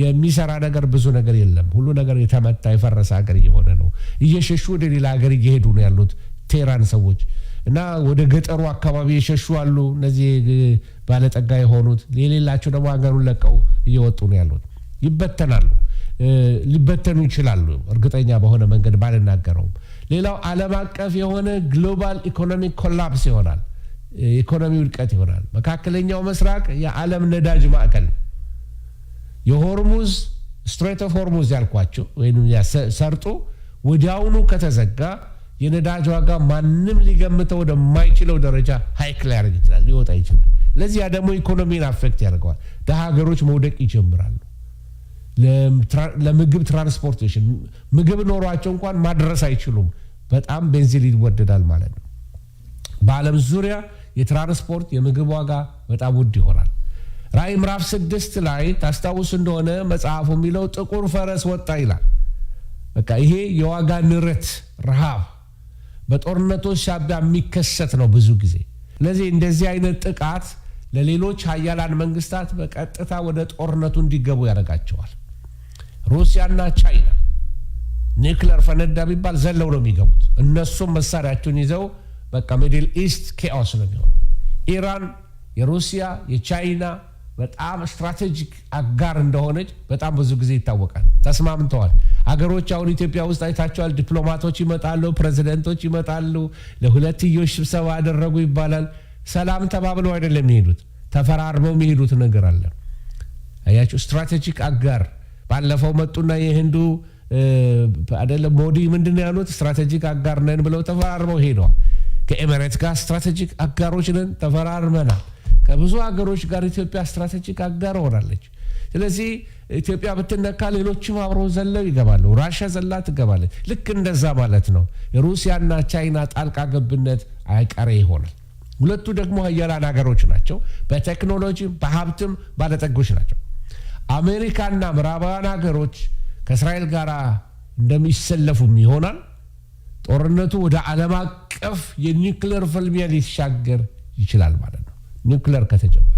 የሚሰራ ነገር ብዙ ነገር የለም። ሁሉ ነገር የተመታ የፈረሰ ሀገር እየሆነ ነው። እየሸሹ ወደ ሌላ ሀገር እየሄዱ ነው ያሉት ቴራን ሰዎች እና ወደ ገጠሩ አካባቢ የሸሹ አሉ። እነዚህ ባለጠጋ የሆኑት የሌላቸው ደግሞ ሀገሩን ለቀው እየወጡ ነው ያሉት። ይበተናሉ፣ ሊበተኑ ይችላሉ። እርግጠኛ በሆነ መንገድ ባልናገረውም። ሌላው ዓለም አቀፍ የሆነ ግሎባል ኢኮኖሚክ ኮላፕስ ይሆናል። ኢኮኖሚ ውድቀት ይሆናል። መካከለኛው ምስራቅ የዓለም ነዳጅ ማዕከል የሆርሙዝ ስትሬት ኦፍ ሆርሙዝ ያልኳቸው ወይም ሰርጡ ወዲያውኑ ከተዘጋ የነዳጅ ዋጋ ማንም ሊገምተው ወደማይችለው ደረጃ ሃይክ ሊያደርግ ይችላል፣ ሊወጣ ይችላል። ለዚያ ደግሞ ኢኮኖሚን አፌክት ያደርገዋል። ደሃ ሀገሮች መውደቅ ይጀምራሉ። ለምግብ ትራንስፖርቴሽን ምግብ ኖሯቸው እንኳን ማድረስ አይችሉም። በጣም ቤንዚን ይወደዳል ማለት ነው። በዓለም ዙሪያ የትራንስፖርት የምግብ ዋጋ በጣም ውድ ይሆናል። ራዕይ ምዕራፍ 6 ላይ ታስታውስ እንደሆነ መጽሐፉ የሚለው ጥቁር ፈረስ ወጣ ይላል። በቃ ይሄ የዋጋ ንረት፣ ረሃብ በጦርነቶች ሳቢያ የሚከሰት ነው ብዙ ጊዜ። ስለዚህ እንደዚህ አይነት ጥቃት ለሌሎች ሀያላን መንግስታት በቀጥታ ወደ ጦርነቱ እንዲገቡ ያደርጋቸዋል። ሩሲያና ቻይና ኒውክሌር ፈነዳ ቢባል ዘለው ነው የሚገቡት። እነሱም መሳሪያቸውን ይዘው በቃ ሚድል ኢስት ኬኦስ ነው የሚሆነው። ኢራን የሩሲያ የቻይና በጣም ስትራቴጂክ አጋር እንደሆነች በጣም ብዙ ጊዜ ይታወቃል። ተስማምተዋል። ሀገሮች አሁን ኢትዮጵያ ውስጥ አይታቸዋል። ዲፕሎማቶች ይመጣሉ፣ ፕሬዚደንቶች ይመጣሉ፣ ለሁለትዮሽ ስብሰባ ያደረጉ ይባላል። ሰላም ተባብለው አይደለም የሚሄዱት፣ ተፈራርመው የሚሄዱት ነገር አለ። አያችሁ፣ ስትራቴጂክ አጋር። ባለፈው መጡና የህንዱ አይደለም ሞዲ ምንድነው ያሉት? ስትራቴጂክ አጋር ነን ብለው ተፈራርመው ሄደዋል። ከኤሚሬት ጋር ስትራቴጂክ አጋሮች ነን፣ ተፈራርመናል። ከብዙ ሀገሮች ጋር ኢትዮጵያ ስትራቴጂክ አጋር ሆናለች። ስለዚህ ኢትዮጵያ ብትነካ ሌሎችም አብረው ዘለው ይገባሉ። ራሽያ ዘላ ትገባለች። ልክ እንደዛ ማለት ነው። የሩሲያና ቻይና ጣልቃ ገብነት አይቀሬ ይሆናል። ሁለቱ ደግሞ ሀያላን ሀገሮች ናቸው። በቴክኖሎጂ በሀብትም ባለጠጎች ናቸው። አሜሪካና ምዕራባውያን ሀገሮች ከእስራኤል ጋር እንደሚሰለፉም ይሆናል። ጦርነቱ ወደ ዓለም አቀፍ የኒውክሌር ፍልሚያ ሊሻገር ይችላል ማለት ነው። ኒውክሌር ከተጀመረ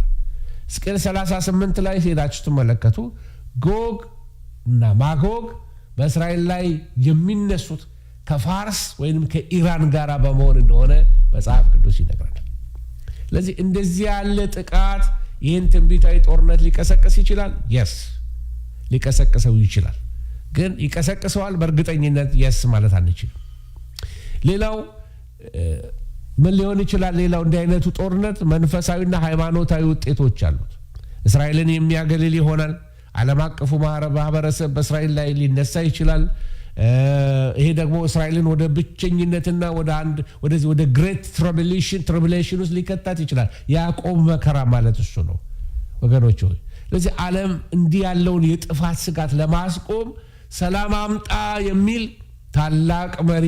ሕዝቅኤል 38 ላይ ሄዳችሁ ትመለከቱ። ጎግ እና ማጎግ በእስራኤል ላይ የሚነሱት ከፋርስ ወይም ከኢራን ጋር በመሆን እንደሆነ መጽሐፍ ቅዱስ ይነግረናል። ስለዚህ እንደዚህ ያለ ጥቃት ይህን ትንቢታዊ ጦርነት ሊቀሰቅስ ይችላል። የስ ሊቀሰቅሰው ይችላል። ግን ይቀሰቅሰዋል በእርግጠኝነት የስ ማለት አንችልም። ሌላው ምን ሊሆን ይችላል? ሌላው እንዲህ አይነቱ ጦርነት መንፈሳዊና ሃይማኖታዊ ውጤቶች አሉት። እስራኤልን የሚያገልል ይሆናል። ዓለም አቀፉ ማህበረሰብ በእስራኤል ላይ ሊነሳ ይችላል። ይሄ ደግሞ እስራኤልን ወደ ብቸኝነትና ወደ ግሬት ትሪቡሌሽን ውስጥ ሊከታት ይችላል። ያዕቆብ መከራ ማለት እሱ ነው ወገኖች ሆይ። ስለዚህ ዓለም እንዲህ ያለውን የጥፋት ስጋት ለማስቆም ሰላም አምጣ የሚል ታላቅ መሪ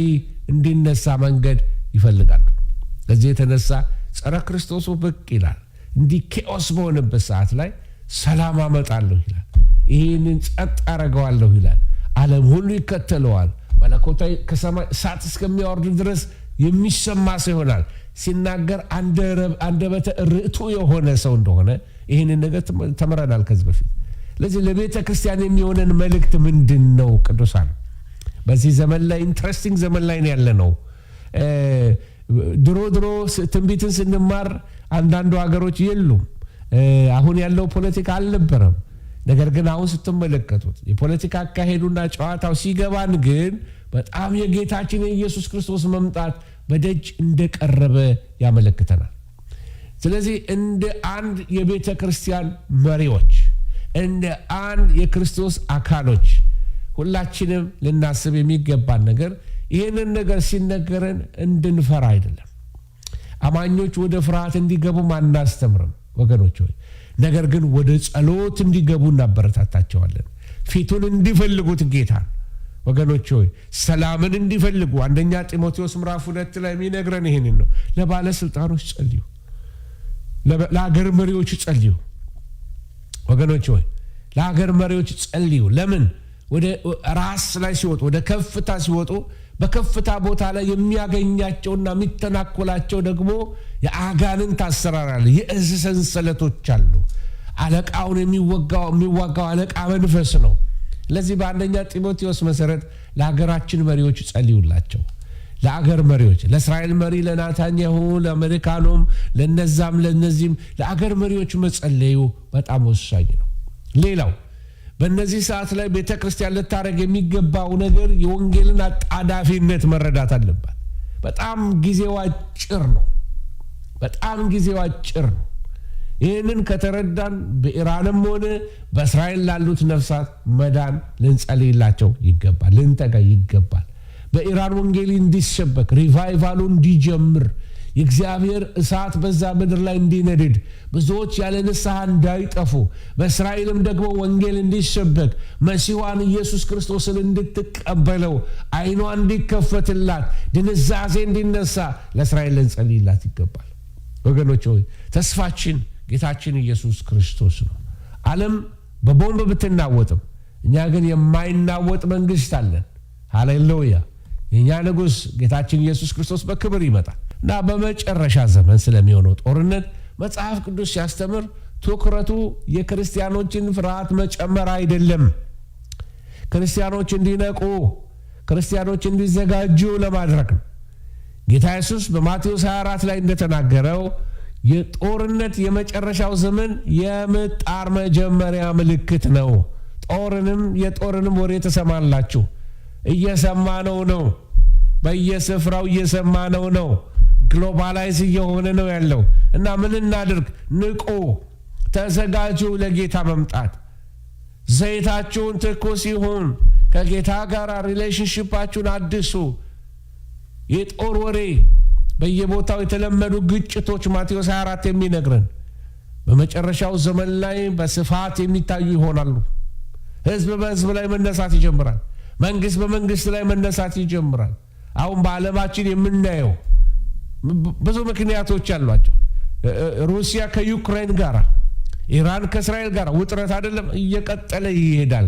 እንዲነሳ መንገድ ይፈልጋሉ። ከዚህ የተነሳ ጸረ ክርስቶሱ ብቅ ይላል። እንዲህ ኬኦስ በሆነበት ሰዓት ላይ ሰላም አመጣለሁ ይላል። ይህንን ጸጥ አረገዋለሁ ይላል። ዓለም ሁሉ ይከተለዋል። መለኮታዊ ከሰማይ እሳት እስከሚያወርድ ድረስ የሚሰማ ሰው ይሆናል። ሲናገር አንደበተ ርቱዕ የሆነ ሰው እንደሆነ ይህንን ነገር ተምረናል ከዚህ በፊት። ስለዚህ ለቤተ ክርስቲያን የሚሆነን መልእክት ምንድን ነው? ቅዱሳን በዚህ ዘመን ላይ ኢንትረስቲንግ ዘመን ላይ ያለ ነው። ድሮ ትንቢትን ስንማር አንዳንዱ ሀገሮች የሉም። አሁን ያለው ፖለቲካ አልነበረም። ነገር ግን አሁን ስትመለከቱት የፖለቲካ አካሄዱና ጨዋታው ሲገባን ግን በጣም የጌታችን የኢየሱስ ክርስቶስ መምጣት በደጅ እንደቀረበ ያመለክተናል። ስለዚህ እንደ አንድ የቤተ ክርስቲያን መሪዎች፣ እንደ አንድ የክርስቶስ አካሎች ሁላችንም ልናስብ የሚገባን ነገር ይህንን ነገር ሲነገረን እንድንፈራ አይደለም። አማኞች ወደ ፍርሃት እንዲገቡ አናስተምርም ወገኖች ሆይ። ነገር ግን ወደ ጸሎት እንዲገቡ እናበረታታቸዋለን። ፊቱን እንዲፈልጉት ጌታን ወገኖች ሆይ ሰላምን እንዲፈልጉ አንደኛ ጢሞቴዎስ ምዕራፍ 2 ላይ የሚነግረን ይህንን ነው። ለባለስልጣኖች ጸልዩ፣ ለሀገር መሪዎች ጸልዩ ወገኖች ሆይ ለሀገር መሪዎች ጸልዩ። ለምን? ወደ ራስ ላይ ሲወጡ፣ ወደ ከፍታ ሲወጡ በከፍታ ቦታ ላይ የሚያገኛቸውና የሚተናኮላቸው ደግሞ የአጋንንት አሰራር አለ፣ የእዝ ሰንሰለቶች አሉ። አለቃውን የሚዋጋው አለቃ መንፈስ ነው። ለዚህ በአንደኛ ጢሞቴዎስ መሰረት ለሀገራችን መሪዎች ጸልዩላቸው። ለአገር መሪዎች፣ ለእስራኤል መሪ ለናታንያሁ፣ ለአሜሪካኑም፣ ለነዛም ለነዚህም ለአገር መሪዎች መጸለዩ በጣም ወሳኝ ነው። ሌላው በእነዚህ ሰዓት ላይ ቤተ ክርስቲያን ልታደርግ የሚገባው ነገር የወንጌልን አጣዳፊነት መረዳት አለባት። በጣም ጊዜው አጭር ነው። ይህንን ከተረዳን በኢራንም ሆነ በእስራኤል ላሉት ነፍሳት መዳን ልንጸልይላቸው ይገባል፣ ልንተጋ ይገባል። በኢራን ወንጌል እንዲሰበክ ሪቫይቫሉ እንዲጀምር የእግዚአብሔር እሳት በዛ ምድር ላይ እንዲነድድ ብዙዎች ያለ ንስሐ እንዳይጠፉ በእስራኤልም ደግሞ ወንጌል እንዲሰበክ መሲሁን ኢየሱስ ክርስቶስን እንድትቀበለው ዓይኗ እንዲከፈትላት ድንዛዜ እንዲነሳ ለእስራኤል ልንጸልይላት ይገባል። ወገኖች ሆይ ተስፋችን ጌታችን ኢየሱስ ክርስቶስ ነው። ዓለም በቦምብ ብትናወጥም እኛ ግን የማይናወጥ መንግስት አለን። ሃሌሉያ! የኛ ንጉስ ጌታችን ኢየሱስ ክርስቶስ በክብር ይመጣል እና በመጨረሻ ዘመን ስለሚሆነው ጦርነት መጽሐፍ ቅዱስ ሲያስተምር ትኩረቱ የክርስቲያኖችን ፍርሃት መጨመር አይደለም፣ ክርስቲያኖች እንዲነቁ፣ ክርስቲያኖች እንዲዘጋጁ ለማድረግ ነው። ጌታ ኢየሱስ በማቴዎስ 24 ላይ እንደተናገረው የጦርነት የመጨረሻው ዘመን የምጣር መጀመሪያ ምልክት ነው። የጦርንም ወሬ ተሰማላችሁ። እየሰማነው ነው። በየስፍራው እየሰማነው ነው። ግሎባላይዝ እየሆነ ነው ያለው እና ምን እናድርግ? ንቁ፣ ተዘጋጁ ለጌታ መምጣት። ዘይታችሁን ትኩስ ይሁን። ከጌታ ጋር ሪሌሽንሺፓችሁን አድሱ። የጦር ወሬ በየቦታው የተለመዱ ግጭቶች ማቴዎስ 24 የሚነግረን በመጨረሻው ዘመን ላይ በስፋት የሚታዩ ይሆናሉ። ህዝብ በህዝብ ላይ መነሳት ይጀምራል። መንግስት በመንግስት ላይ መነሳት ይጀምራል። አሁን በዓለማችን የምናየው ብዙ ምክንያቶች አሏቸው። ሩሲያ ከዩክሬን ጋር፣ ኢራን ከእስራኤል ጋር ውጥረት አይደለም እየቀጠለ ይሄዳል።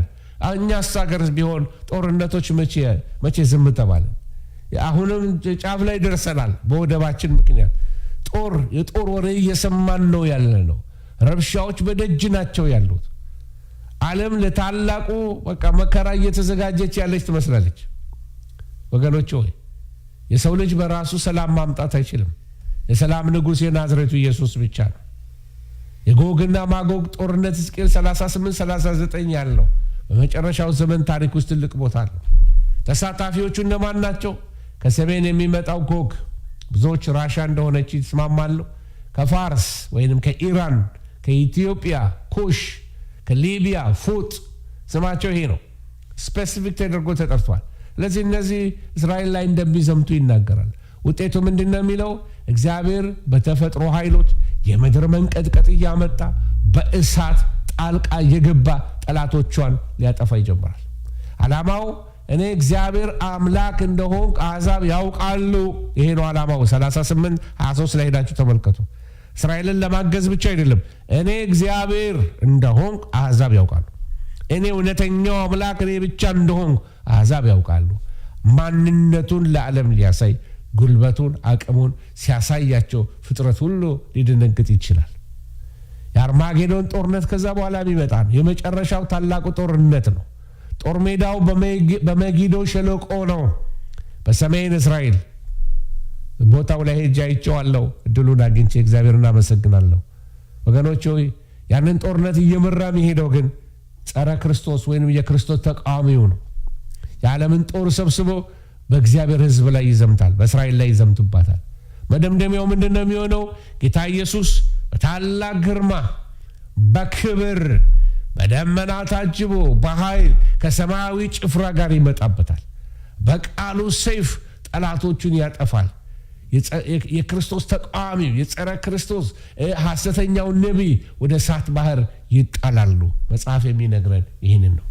እኛስ ሀገር ቢሆን ጦርነቶች መቼ ዝም ተባለ? አሁንም ጫፍ ላይ ደርሰናል። በወደባችን ምክንያት የጦር ወሬ እየሰማን ነው ያለ ነው። ረብሻዎች በደጅ ናቸው ያሉት። ዓለም ለታላቁ በቃ መከራ እየተዘጋጀች ያለች ትመስላለች። ወገኖች ሆይ የሰው ልጅ በራሱ ሰላም ማምጣት አይችልም። የሰላም ንጉሥ የናዝሬቱ ኢየሱስ ብቻ ነው። የጎግና ማጎግ ጦርነት ሕዝቅኤል 38-39 ያለው በመጨረሻው ዘመን ታሪክ ውስጥ ትልቅ ቦታ አለው። ተሳታፊዎቹ እነማን ናቸው? ከሰሜን የሚመጣው ጎግ ብዙዎች ራሻ እንደሆነች ይስማማሉ። ከፋርስ ወይንም ከኢራን፣ ከኢትዮጵያ ኩሽ፣ ከሊቢያ ፉጥ፣ ስማቸው ይሄ ነው። ስፔሲፊክ ተደርጎ ተጠርቷል። ስለዚህ እነዚህ እስራኤል ላይ እንደሚዘምቱ ይናገራል። ውጤቱ ምንድን ነው የሚለው? እግዚአብሔር በተፈጥሮ ኃይሎች የምድር መንቀጥቀጥ እያመጣ በእሳት ጣልቃ የገባ ጠላቶቿን ሊያጠፋ ይጀምራል። ዓላማው እኔ እግዚአብሔር አምላክ እንደሆን አሕዛብ ያውቃሉ። ይሄ ነው ዓላማው። 38-23 ላይ ሄዳችሁ ተመልከቱ። እስራኤልን ለማገዝ ብቻ አይደለም፣ እኔ እግዚአብሔር እንደሆን አሕዛብ ያውቃሉ። እኔ እውነተኛው አምላክ እኔ ብቻ እንደሆን አሕዛብ ያውቃሉ። ማንነቱን ለዓለም ሊያሳይ ጉልበቱን አቅሙን ሲያሳያቸው ፍጥረት ሁሉ ሊደነግጥ ይችላል። የአርማጌዶን ጦርነት ከዛ በኋላ የሚመጣ ነው። የመጨረሻው ታላቁ ጦርነት ነው። ጦር ሜዳው በመጊዶ ሸለቆ ነው፣ በሰሜን እስራኤል። ቦታው ላይ ሄጄ አይቼዋለሁ። እድሉን አግኝቼ እግዚአብሔርን አመሰግናለሁ። ወገኖች ሆይ ያንን ጦርነት እየመራ የሚሄደው ግን ጸረ ክርስቶስ ወይንም የክርስቶስ ተቃዋሚው ነው። የዓለምን ጦር ሰብስቦ በእግዚአብሔር ሕዝብ ላይ ይዘምታል፣ በእስራኤል ላይ ይዘምቱባታል። መደምደሚያው ምንድን ነው የሚሆነው? ጌታ ኢየሱስ በታላቅ ግርማ በክብር በደመና ታጅቦ በኃይል ከሰማያዊ ጭፍራ ጋር ይመጣበታል። በቃሉ ሰይፍ ጠላቶቹን ያጠፋል። የክርስቶስ ተቃዋሚው የጸረ ክርስቶስ ሐሰተኛው ነቢይ ወደ እሳት ባህር ይጣላሉ። መጽሐፍ የሚነግረን ይህንን ነው።